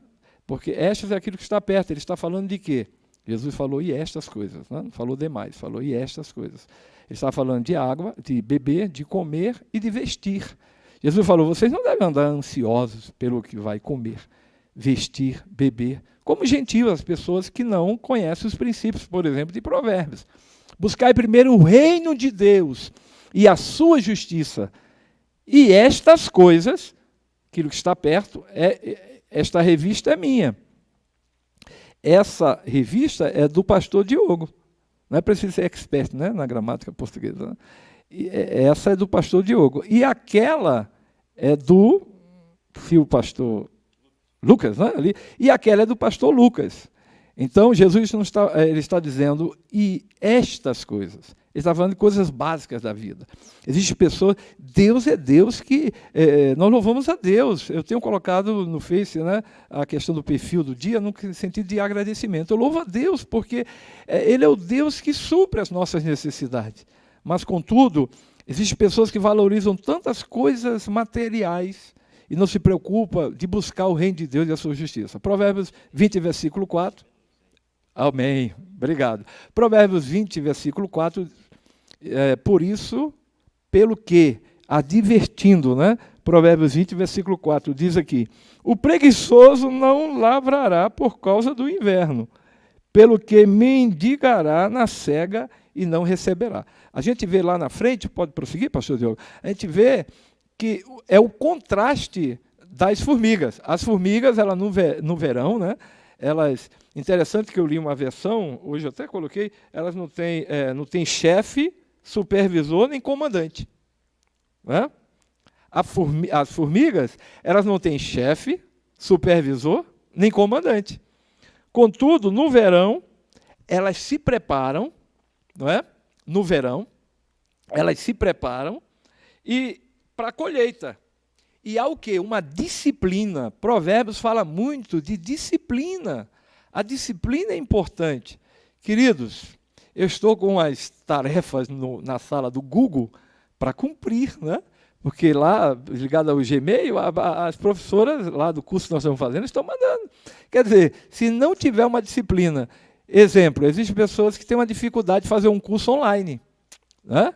Porque estas é aquilo que está perto, ele está falando de quê? Jesus falou, e estas coisas, né? Não falou demais, falou, e estas coisas. Ele está falando de água, de beber, de comer e de vestir. Jesus falou, vocês não devem andar ansiosos pelo que vai comer, vestir, beber, como gentios, as pessoas que não conhecem os princípios, por exemplo, de Provérbios. Buscai primeiro o reino de Deus e a sua justiça. E estas coisas, aquilo que está perto, esta revista é minha. Essa revista é do pastor Diogo. Não é preciso ser expert, né, na gramática portuguesa. Né? Essa é do pastor Diogo. E aquela é do fio pastor Lucas, né, ali, e aquela é do pastor Lucas. Então, Jesus não está, ele está dizendo, e estas coisas. Ele está falando de coisas básicas da vida. Existem pessoas, Deus é Deus que nós louvamos a Deus. Eu tenho colocado no Face, né, a questão do perfil do dia no sentido de agradecimento. Eu louvo a Deus porque Ele é o Deus que supre as nossas necessidades. Mas, contudo, existem pessoas que valorizam tantas coisas materiais e não se preocupam de buscar o reino de Deus e a sua justiça. Provérbios 20, versículo 4. Amém. Obrigado. Provérbios 20, versículo 4. Por isso, pelo que, advertindo, né? Provérbios 20, versículo 4, diz aqui, o preguiçoso não lavrará por causa do inverno, pelo que mendigará na cega e não receberá. A gente vê lá na frente, pode prosseguir, pastor Diogo? A gente vê que é o contraste das formigas. As formigas, elas no verão, né? Elas, interessante que eu li uma versão, hoje eu até coloquei, elas não têm chefe, supervisor, nem comandante. Né? As formigas, elas não têm chefe, supervisor, nem comandante. Contudo, no verão, elas se preparam, não é? No verão, elas se preparam e para a colheita. E há o quê? Uma disciplina. Provérbios fala muito de disciplina. A disciplina é importante. Queridos, eu estou com as tarefas na sala do Google para cumprir, né? Porque lá, ligado ao Gmail, as professoras lá do curso que nós estamos fazendo estão mandando. Quer dizer, se não tiver uma disciplina, exemplo, existem pessoas que têm uma dificuldade de fazer um curso online, né?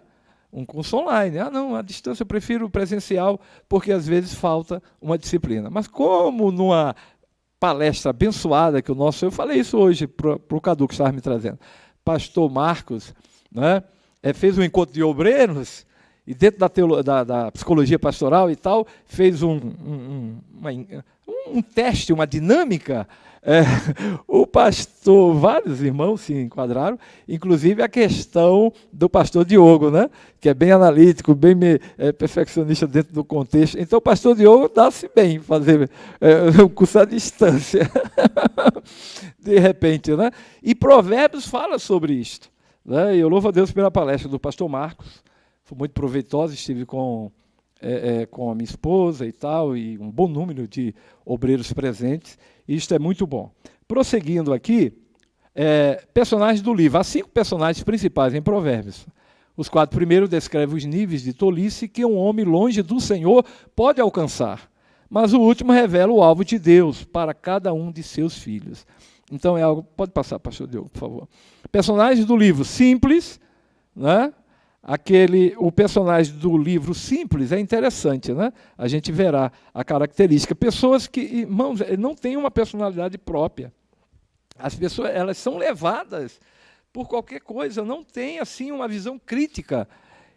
Um curso online. Ah, não, à distância eu prefiro presencial, porque às vezes falta uma disciplina. Mas como numa palestra abençoada que o nosso... Eu falei isso hoje para o Cadu que estava me trazendo. Pastor Marcos, né, fez um encontro de obreiros, e dentro da psicologia pastoral e tal, fez um teste, uma dinâmica. O pastor, vários irmãos se enquadraram, inclusive a questão do pastor Diogo, né, que é bem analítico, bem perfeccionista dentro do contexto. Então, o pastor Diogo dá-se bem fazer um curso à distância, de repente. Né? E Provérbios fala sobre isto. Né? E eu louvo a Deus pela palestra do pastor Marcos, foi muito proveitosa, estive com a minha esposa e tal, e um bom número de obreiros presentes, e isto é muito bom. Prosseguindo aqui, personagens do livro. Há 5 personagens principais em Provérbios. Os 4 primeiros descrevem os níveis de tolice que um homem longe do Senhor pode alcançar, mas o último revela o alvo de Deus para cada um de seus filhos. Então é algo... Pode passar, pastor Diogo, por favor. Personagens do livro simples, né? O personagem do livro simples é interessante, né? A gente verá a característica. Pessoas que, irmãos, não têm uma personalidade própria. As pessoas, elas são levadas por qualquer coisa, não têm assim uma visão crítica.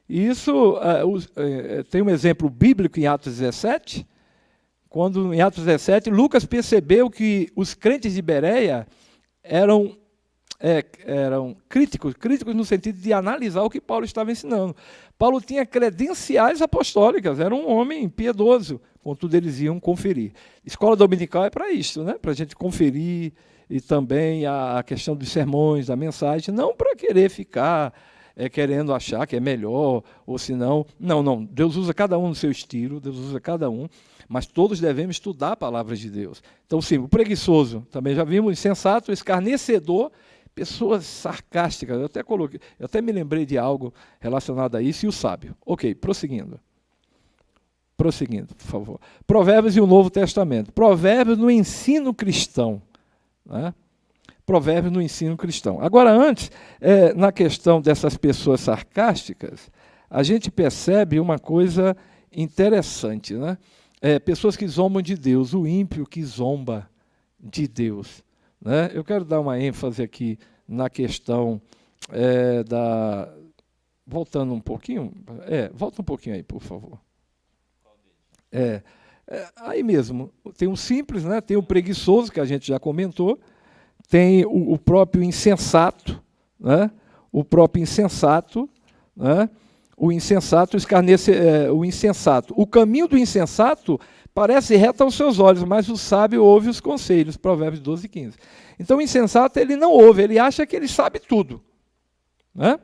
E isso tem um exemplo bíblico em Atos 17, quando em Atos 17 Lucas percebeu que os crentes de Bereia eram críticos no sentido de analisar o que Paulo estava ensinando. Paulo tinha credenciais apostólicas, era um homem piedoso, contudo eles iam conferir. Escola dominical é para isso, né? Para a gente conferir, e também a questão dos sermões, da mensagem, não para querer ficar querendo achar que é melhor, ou se não. Não, Deus usa cada um no seu estilo, Deus usa cada um, mas todos devemos estudar a palavra de Deus. Então, sim, o preguiçoso, também já vimos, insensato, escarnecedor, pessoas sarcásticas, eu até me lembrei de algo relacionado a isso, e o sábio. Ok, prosseguindo, por favor. Provérbios e o Novo Testamento. Provérbios no ensino cristão, né? Provérbios no ensino cristão. Agora, antes, na questão dessas pessoas sarcásticas, a gente percebe uma coisa interessante, né? Pessoas que zombam de Deus, o ímpio que zomba de Deus, né? Eu quero dar uma ênfase aqui na questão voltando um pouquinho, volta um pouquinho aí, por favor. Aí mesmo, tem o simples, né? Tem o preguiçoso, que a gente já comentou, tem o próprio insensato, né? O próprio insensato, né? O insensato o insensato. O caminho do insensato parece reto aos seus olhos, mas o sábio ouve os conselhos, Provérbios 12, 15. Então o insensato ele não ouve, ele acha que ele sabe tudo, né?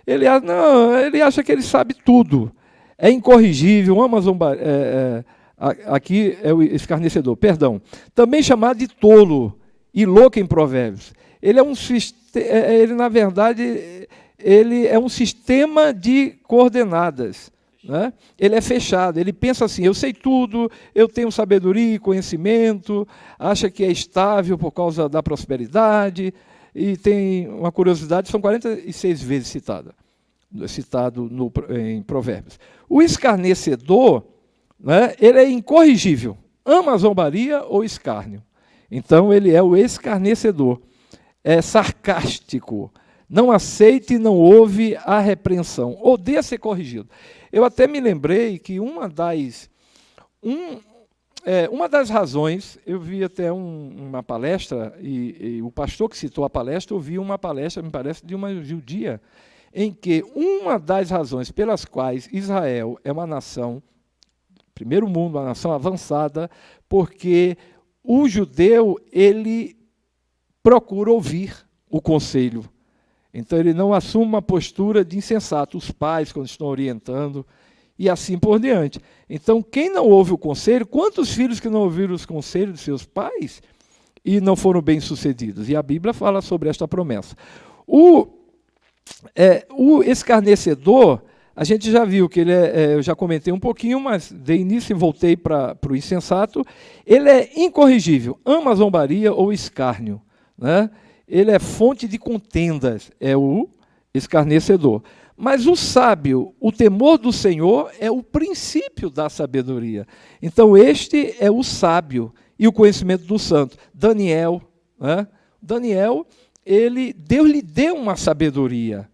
Ele acha que ele sabe tudo, é incorrigível, ama zombaria, aqui é o escarnecedor, perdão, também chamado de tolo e louco em Provérbios. Ele na verdade, ele é um sistema de coordenadas, né? Ele é fechado, ele pensa assim, eu sei tudo, eu tenho sabedoria e conhecimento, acha que é estável por causa da prosperidade, e tem uma curiosidade, são 46 vezes citado em Provérbios. O escarnecedor, né, ele é incorrigível, ama a zombaria ou escárnio. Então, ele é o escarnecedor, é sarcástico, não aceita e não ouve a repreensão, odeia ser corrigido. Eu até me lembrei que uma das razões, eu vi até uma palestra, e o pastor que citou a palestra, eu vi uma palestra, me parece, de uma judia, em que uma das razões pelas quais Israel é uma nação, primeiro mundo, uma nação avançada, porque o judeu, ele procura ouvir o conselho. Então, ele não assume uma postura de insensato. Os pais, quando estão orientando, e assim por diante. Então, quem não ouve o conselho, quantos filhos que não ouviram os conselhos de seus pais e não foram bem-sucedidos? E a Bíblia fala sobre esta promessa. O escarnecedor, a gente já viu que ele eu já comentei um pouquinho, mas dei início e voltei para o insensato. Ele é incorrigível, ama a zombaria ou escárnio, né? Ele é fonte de contendas, é o escarnecedor. Mas o sábio, o temor do Senhor é o princípio da sabedoria. Então, este é o sábio e o conhecimento do santo. Daniel, né? Daniel, Deus lhe deu uma sabedoria.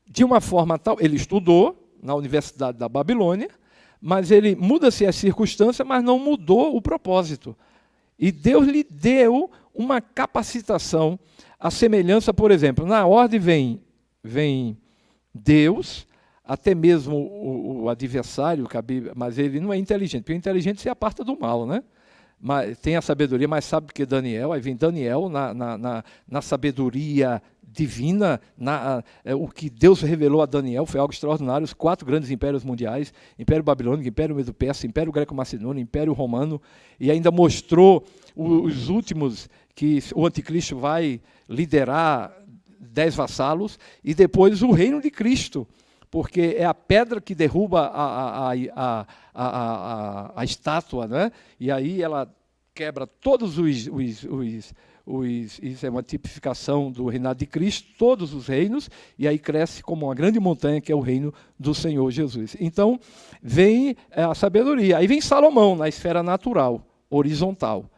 De uma forma tal, ele estudou na Universidade da Babilônia, mas ele muda-se as circunstâncias, mas não mudou o propósito. E Deus lhe deu uma capacitação, a semelhança, por exemplo, na ordem vem Deus, até mesmo o adversário, mas ele não é inteligente, porque o inteligente se aparta do mal, né? Mas tem a sabedoria, mais sabe que Daniel, aí vem Daniel na sabedoria divina, o que Deus revelou a Daniel foi algo extraordinário, os 4 grandes impérios mundiais, Império Babilônico, Império Medo-Persa, Império Greco-Macedônio, Império Romano, e ainda mostrou os últimos, que o anticristo vai liderar 10 vassalos, e depois o reino de Cristo, porque é a pedra que derruba a estátua, né? E aí ela quebra todos isso é uma tipificação do reinado de Cristo, todos os reinos, e aí cresce como uma grande montanha, que é o reino do Senhor Jesus. Então, vem a sabedoria. Aí vem Salomão, na esfera natural, horizontal.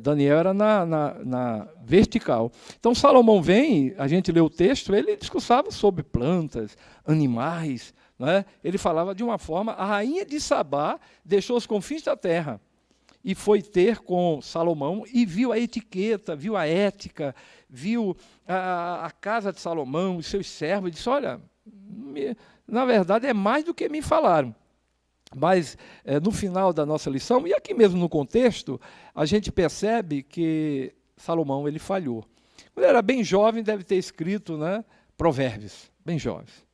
Daniel era na vertical. Então, Salomão vem, a gente lê o texto, ele discursava sobre plantas, animais, né? Ele falava de uma forma, a rainha de Sabá deixou os confins da terra, e foi ter com Salomão e viu a etiqueta, viu a ética, viu a casa de Salomão, os seus servos, e disse, olha, na verdade é mais do que me falaram. Mas, no final da nossa lição, e aqui mesmo no contexto, a gente percebe que Salomão ele falhou. Quando ele era bem jovem, deve ter escrito, né, Provérbios, bem jovens.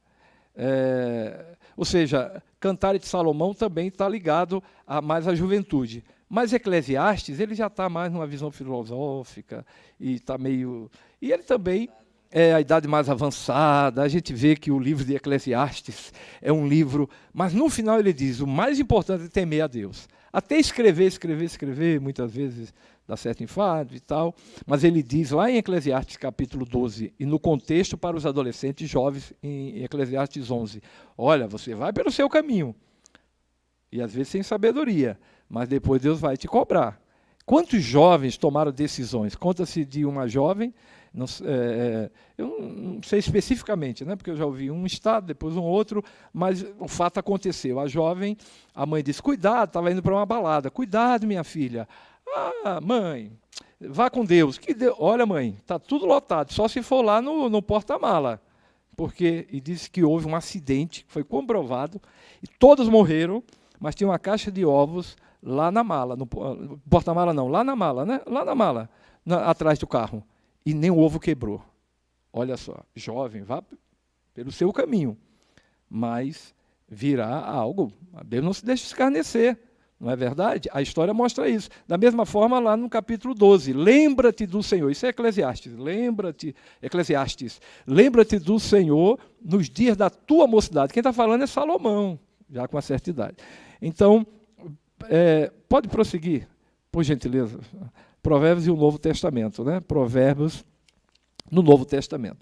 Ou seja, Cantares de Salomão também está ligado mais à juventude. Mas Eclesiastes, ele já está mais numa visão filosófica, e está meio... E ele também é a idade mais avançada. A gente vê que o livro de Eclesiastes é um livro... Mas no final ele diz, o mais importante é temer a Deus. Até escrever, muitas vezes dá certo enfado e tal, mas ele diz lá em Eclesiastes capítulo 12, e no contexto para os adolescentes jovens, em Eclesiastes 11, olha, você vai pelo seu caminho, e às vezes sem sabedoria, mas depois Deus vai te cobrar. Quantos jovens tomaram decisões? Conta-se de uma jovem, eu não sei especificamente, né, porque eu já ouvi um estado, depois um outro, mas o fato aconteceu. A mãe disse, cuidado, estava indo para uma balada, cuidado, minha filha. Ah, mãe, vá com Deus. Olha, mãe, está tudo lotado, só se for lá no porta-mala. E disse que houve um acidente, foi comprovado, e todos morreram, mas tinha uma caixa de ovos lá na mala, no porta-mala não, lá na mala, né? Lá na mala, atrás do carro. E nem o ovo quebrou. Olha só, jovem, vá pelo seu caminho, mas virá algo. Deus não se deixa escarnecer, não é verdade? A história mostra isso. Da mesma forma, lá no capítulo 12, lembra-te do Senhor. Isso é Eclesiastes. Lembra-te do Senhor nos dias da tua mocidade. Quem está falando é Salomão, já com uma certa idade. Então, pode prosseguir, por gentileza. Provérbios e o Novo Testamento, né? Provérbios no Novo Testamento.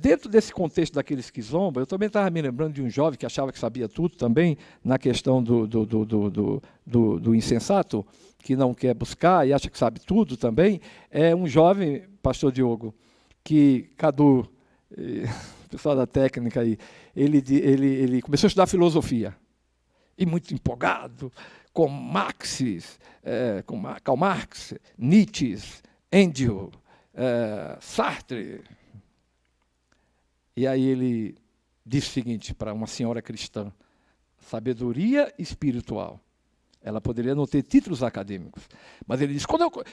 Dentro desse contexto daqueles que zombam, eu também estava me lembrando de um jovem que achava que sabia tudo também, na questão do insensato, que não quer buscar e acha que sabe tudo também. É um jovem, pastor Diogo, que Cadu, o pessoal da técnica aí, ele começou a estudar filosofia, e muito empolgado, com Karl Marx, Nietzsche, Engels, Sartre. E aí ele disse o seguinte para uma senhora cristã, sabedoria espiritual. Ela poderia não ter títulos acadêmicos, mas ele disse,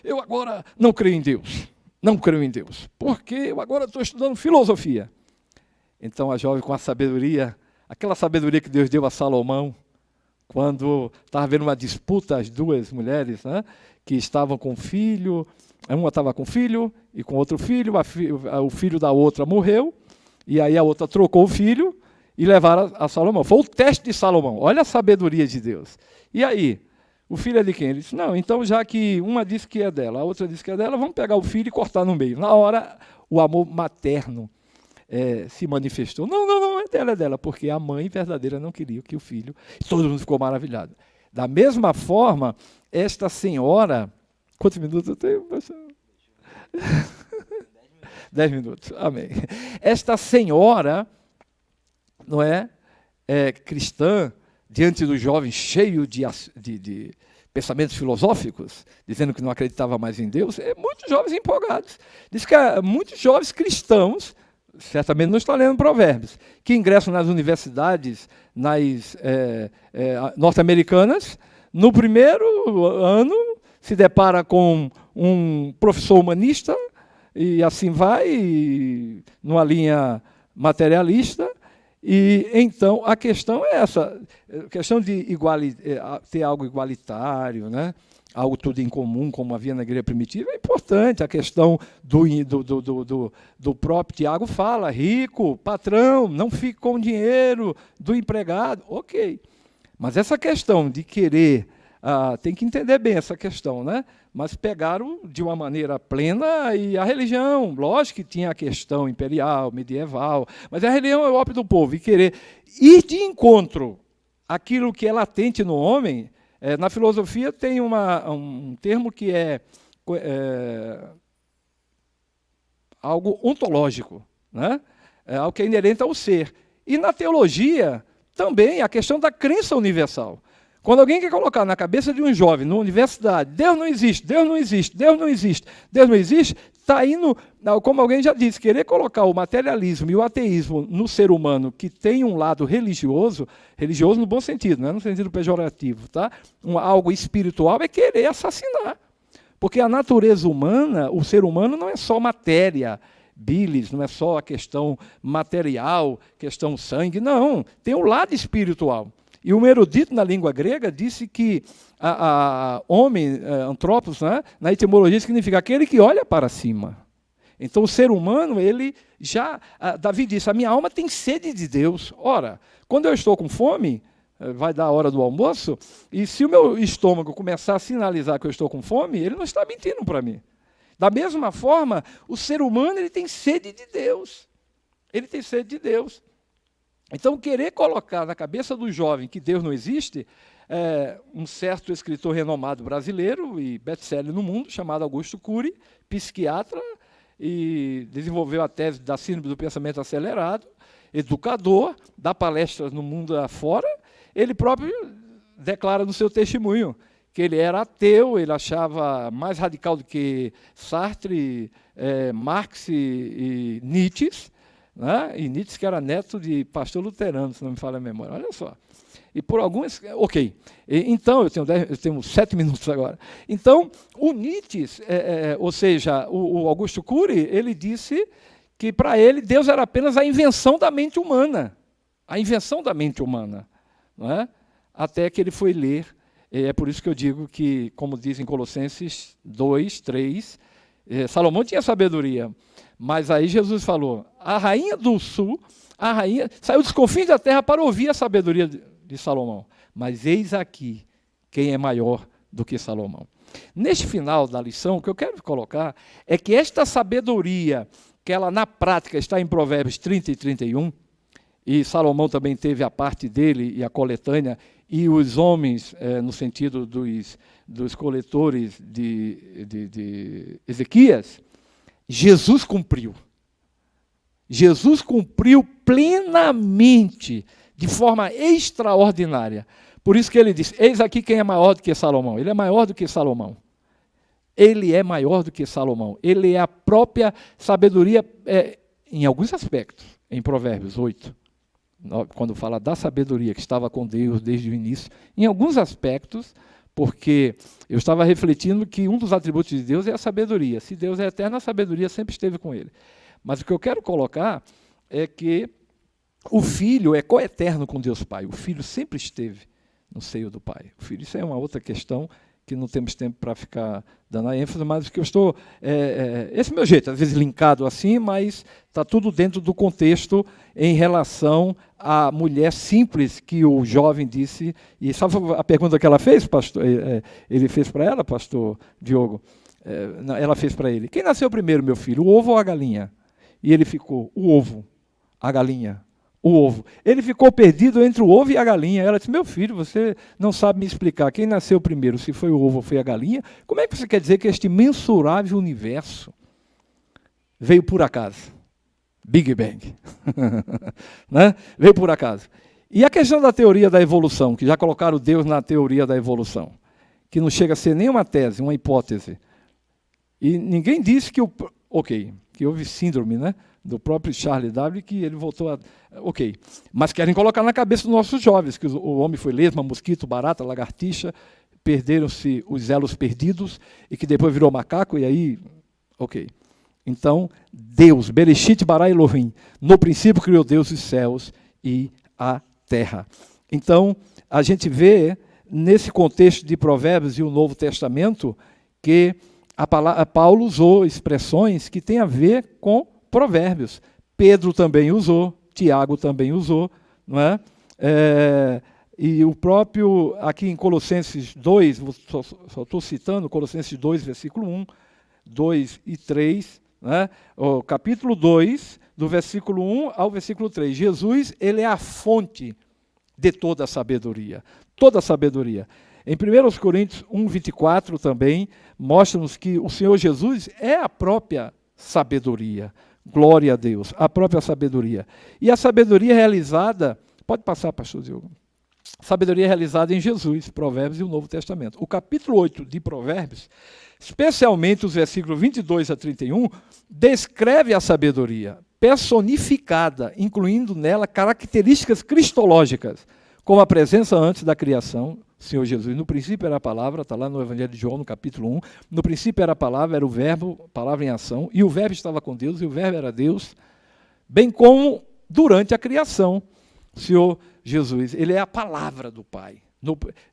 eu agora não creio em Deus, porque eu agora estou estudando filosofia. Então a jovem com a sabedoria, aquela sabedoria que Deus deu a Salomão, quando estava havendo uma disputa, as duas mulheres, né, que estavam com filho, uma estava com filho e com outro filho, o filho da outra morreu, e aí a outra trocou o filho e levaram a Salomão. Foi o teste de Salomão, olha a sabedoria de Deus. E aí, o filho é de quem? Ele disse, não, então já que uma disse que é dela, a outra disse que é dela, vamos pegar o filho e cortar no meio. Na hora, o amor materno se manifestou. Não, é dela, porque a mãe verdadeira não queria que o filho... Todo mundo ficou maravilhado. Da mesma forma, esta senhora... Quantos minutos eu tenho? 10 minutos, amém. Esta senhora, não é cristã, diante do jovem cheio de pensamentos filosóficos, dizendo que não acreditava mais em Deus, muitos jovens empolgados. Diz que muitos jovens cristãos, certamente não está lendo Provérbios, que ingressam nas universidades norte-americanas, no primeiro ano se depara com um professor humanista, e assim vai, numa linha materialista, e então a questão é essa, a questão de ter algo igualitário, né? Algo tudo em comum, como havia na igreja primitiva, é importante. A questão do próprio Tiago fala, rico, patrão, não fique com o dinheiro do empregado, ok. Mas essa questão de querer, tem que entender bem essa questão, né? Mas pegaram de uma maneira plena, e a religião, lógico que tinha a questão imperial, medieval, mas a religião é o ópio do povo, e querer ir de encontro àquilo que é latente no homem. Na filosofia tem um termo que é algo ontológico, né? É algo que é inerente ao ser. E na teologia também a questão da crença universal. Quando alguém quer colocar na cabeça de um jovem, na universidade, Deus não existe, Deus não existe, Deus não existe, Deus não existe, está indo, como alguém já disse, querer colocar o materialismo e o ateísmo no ser humano que tem um lado religioso, religioso no bom sentido, não é no sentido pejorativo, tá? Algo espiritual, é querer assassinar. Porque a natureza humana, o ser humano não é só matéria, bilis, não é só a questão material, questão sangue, não, tem um lado espiritual. E um erudito na língua grega disse que homem, antropos, né, na etimologia significa aquele que olha para cima. Então o ser humano, ele já, Davi disse, a minha alma tem sede de Deus. Ora, quando eu estou com fome, vai dar a hora do almoço, e se o meu estômago começar a sinalizar que eu estou com fome, ele não está mentindo para mim. Da mesma forma, o ser humano ele tem sede de Deus. Ele tem sede de Deus. Então, querer colocar na cabeça do jovem que Deus não existe, um certo escritor renomado brasileiro e best-seller no mundo, chamado Augusto Cury, psiquiatra, e desenvolveu a tese da síndrome do pensamento acelerado, educador, dá palestras no mundo afora, ele próprio declara no seu testemunho que ele era ateu, ele achava mais radical do que Sartre, Marx e Nietzsche, né? E Nietzsche que era neto de pastor luterano, se não me falha a memória, olha só. E por algumas... Ok, então, eu tenho 7 minutos agora. Então, o Nietzsche, ou seja, o Augusto Cury, ele disse que para ele Deus era apenas a invenção da mente humana. A invenção da mente humana. Não é? Até que ele foi ler, é por isso que eu digo que, como diz em Colossenses 2, 3, Salomão tinha sabedoria, mas aí Jesus falou, a rainha do sul, a rainha saiu dos confins da terra para ouvir a sabedoria de Salomão, mas eis aqui quem é maior do que Salomão. Neste final da lição, o que eu quero colocar é que esta sabedoria, que ela na prática está em Provérbios 30 e 31, e Salomão também teve a parte dele e a coletânea, e os homens, no sentido dos coletores de Ezequias, Jesus cumpriu. Jesus cumpriu plenamente, de forma extraordinária. Por isso que ele disse, eis aqui quem é maior do que Salomão. Ele é maior do que Salomão. Ele é maior do que Salomão. Ele é a própria sabedoria, em alguns aspectos, em Provérbios 8. Quando fala da sabedoria que estava com Deus desde o início, em alguns aspectos, porque eu estava refletindo que um dos atributos de Deus é a sabedoria. Se Deus é eterno, a sabedoria sempre esteve com ele. Mas o que eu quero colocar é que o Filho é coeterno com Deus Pai. O Filho sempre esteve no seio do Pai. O Filho, isso é uma outra questão que não temos tempo para ficar dando a ênfase, mas o que eu estou... esse é o meu jeito, às vezes linkado assim, mas está tudo dentro do contexto em relação à mulher simples que o jovem disse. E sabe a pergunta que ela fez, pastor? Ele fez para ela, pastor Diogo? Ela fez para ele, quem nasceu primeiro, meu filho, o ovo ou a galinha? E ele ficou, o ovo, a galinha. O ovo. Ele ficou perdido entre o ovo e a galinha. Ela disse, meu filho, você não sabe me explicar quem nasceu primeiro, se foi o ovo ou foi a galinha? Como é que você quer dizer que este mensurável universo veio por acaso? Big Bang. Né? Veio por acaso. E a questão da teoria da evolução, que já colocaram Deus na teoria da evolução, que não chega a ser nem uma tese, uma hipótese. E ninguém disse que que houve síndrome, né? Do próprio Charles Darwin, que ele voltou a... Ok, mas querem colocar na cabeça dos nossos jovens, que o homem foi lesma, mosquito, barata, lagartixa, perderam-se os elos perdidos, e que depois virou macaco, e aí... Ok. Então, Deus, Bereshit bara Elohim, no princípio criou Deus os céus e a terra. Então, a gente vê, nesse contexto de Provérbios e o Novo Testamento, que Paulo usou expressões que têm a ver com Provérbios. Pedro também usou, Tiago também usou, não é? E o próprio, aqui em Colossenses 2, só estou citando, Colossenses 2, versículo 1, 2 e 3, né? O capítulo 2, do versículo 1 ao versículo 3. Jesus, ele é a fonte de toda a sabedoria. Toda a sabedoria. Em 1 Coríntios 1, 24 também, mostra-nos que o Senhor Jesus é a própria sabedoria. Glória a Deus, a própria sabedoria. E a sabedoria realizada, pode passar, pastor Diogo, Sabedoria realizada em Jesus, Provérbios e o Novo Testamento. O capítulo 8 de Provérbios, especialmente os versículos 22 a 31, descreve a sabedoria personificada, incluindo nela características cristológicas, como a presença antes da criação, Senhor Jesus. No princípio era a palavra, está lá no Evangelho de João, no capítulo 1. No princípio era a palavra, era o verbo, palavra em ação, e o verbo estava com Deus, e o verbo era Deus, bem como durante a criação, Senhor Jesus. Ele é a palavra do Pai.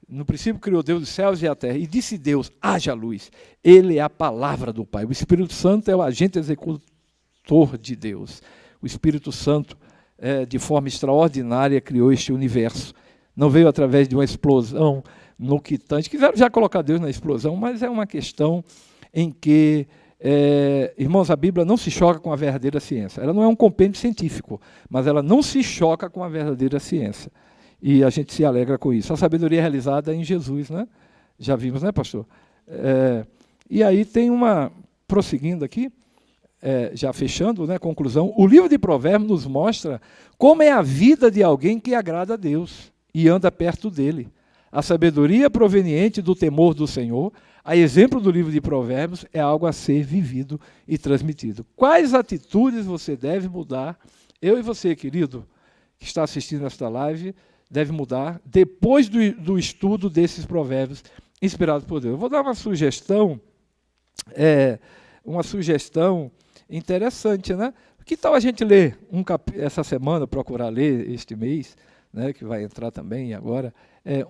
No princípio criou Deus os céus e a terra, e disse Deus, haja luz. Ele é a palavra do Pai. O Espírito Santo é o agente executor de Deus. O Espírito Santo, de forma extraordinária, criou este universo. Não veio através de uma explosão noquitante. Quiseram já colocar Deus na explosão, mas é uma questão em que, irmãos, a Bíblia não se choca com a verdadeira ciência. Ela não é um compêndio científico, mas ela não se choca com a verdadeira ciência. E a gente se alegra com isso. A sabedoria é realizada em Jesus, né? Já vimos, né, pastor? E aí tem prosseguindo aqui, já fechando, né, conclusão, o livro de Provérbios nos mostra como é a vida de alguém que agrada a Deus e anda perto dele. A sabedoria proveniente do temor do Senhor, a exemplo do livro de Provérbios, é algo a ser vivido e transmitido. Quais atitudes você deve mudar? Eu e você, querido, que está assistindo esta live, deve mudar depois do estudo desses provérbios inspirados por Deus. Eu vou dar uma sugestão interessante, né? Que tal a gente ler essa semana, procurar ler este mês, né, que vai entrar também agora,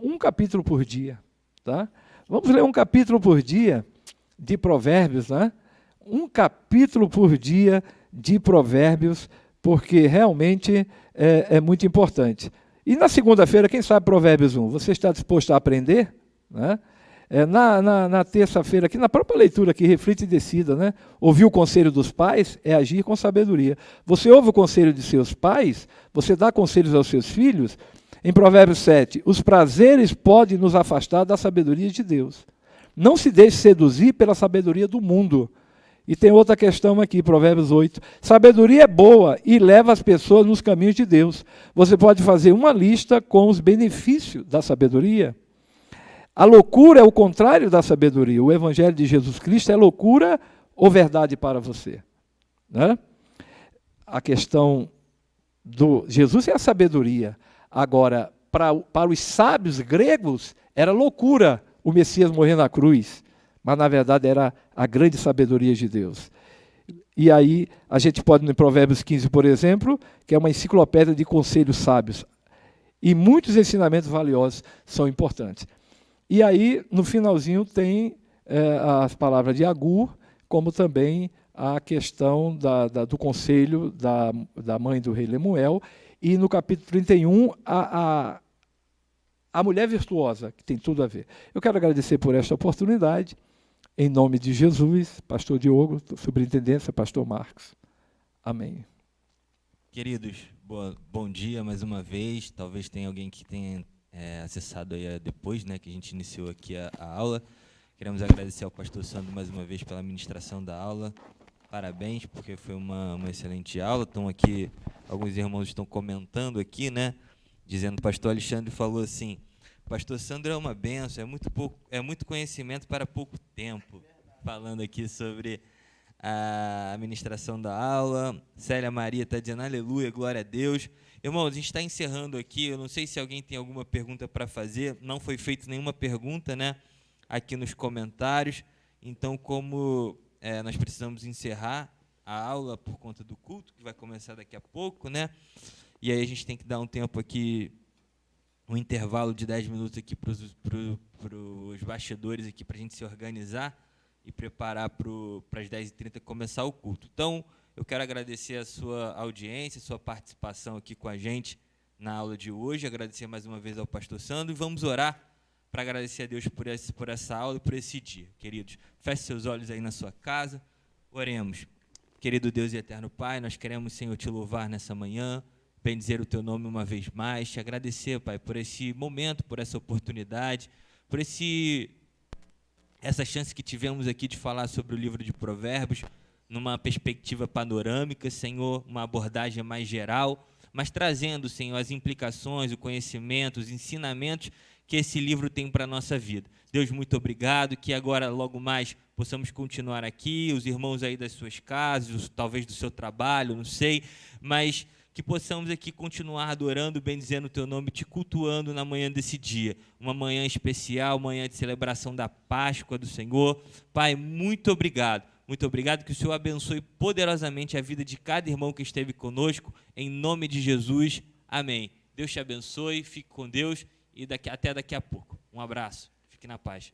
um capítulo por dia, tá? Vamos ler um capítulo por dia de Provérbios, né? Um capítulo por dia de Provérbios, porque realmente é muito importante. E na segunda-feira, quem sabe Provérbios 1? Você está disposto a aprender? Né? Na terça-feira, aqui na própria leitura, aqui, reflita e decida. Né? Ouvir o conselho dos pais é agir com sabedoria. Você ouve o conselho de seus pais? Você dá conselhos aos seus filhos? Em Provérbios 7, os prazeres podem nos afastar da sabedoria de Deus. Não se deixe seduzir pela sabedoria do mundo. E tem outra questão aqui, Provérbios 8. Sabedoria é boa e leva as pessoas nos caminhos de Deus. Você pode fazer uma lista com os benefícios da sabedoria. A loucura é o contrário da sabedoria. O Evangelho de Jesus Cristo é loucura ou verdade para você? Né? A questão do Jesus é a sabedoria. Agora, para os sábios gregos, era loucura o Messias morrer na cruz. Mas, na verdade, era a grande sabedoria de Deus. E aí, a gente pode, no Provérbios 15, por exemplo, que é uma enciclopédia de conselhos sábios. E muitos ensinamentos valiosos são importantes. E aí, no finalzinho, tem as palavras de Agur, como também a questão do conselho da mãe do rei Lemuel. E no capítulo 31, a mulher virtuosa, que tem tudo a ver. Eu quero agradecer por esta oportunidade. Em nome de Jesus, pastor Diogo, superintendência, pastor Marcos. Amém. Queridos, bom dia mais uma vez. Talvez tenha alguém que tenha acessado aí depois, né, que a gente iniciou aqui a aula. Queremos agradecer ao pastor Sandro mais uma vez pela ministração da aula. Parabéns, porque foi uma excelente aula. Estão aqui, alguns irmãos estão comentando aqui, né, dizendo, o pastor Alexandre falou assim, pastor Sandro é uma benção, é muito conhecimento para pouco tempo. Falando aqui sobre a ministração da aula. Célia Maria está dizendo, aleluia, glória a Deus. Irmãos, a gente está encerrando aqui, eu não sei se alguém tem alguma pergunta para fazer, não foi feita nenhuma pergunta, né, aqui nos comentários. Então, como nós precisamos encerrar a aula por conta do culto, que vai começar daqui a pouco, né, e aí a gente tem que dar um tempo aqui, um intervalo de 10 minutos aqui para os bastidores aqui, para a gente se organizar e preparar para as 10h30 começar o culto. Então, eu quero agradecer a sua audiência, a sua participação aqui com a gente na aula de hoje, agradecer mais uma vez ao pastor Sandro, e vamos orar para agradecer a Deus por essa aula e por esse dia. Queridos, feche seus olhos aí na sua casa, oremos. Querido Deus e eterno Pai, nós queremos, Senhor, te louvar nessa manhã, bendizer o teu nome uma vez mais, te agradecer, Pai, por esse momento, por essa oportunidade, por essa chance que tivemos aqui de falar sobre o livro de Provérbios, numa perspectiva panorâmica, Senhor, uma abordagem mais geral, mas trazendo, Senhor, as implicações, o conhecimento, os ensinamentos que esse livro tem para a nossa vida. Deus, muito obrigado, que agora, logo mais, possamos continuar aqui, os irmãos aí das suas casas, talvez do seu trabalho, não sei, mas que possamos aqui continuar adorando, bendizendo o teu nome, te cultuando na manhã desse dia, uma manhã especial, manhã de celebração da Páscoa do Senhor. Pai, muito obrigado, que o Senhor abençoe poderosamente a vida de cada irmão que esteve conosco, em nome de Jesus, amém. Deus te abençoe, fique com Deus e até daqui a pouco. Um abraço, fique na paz.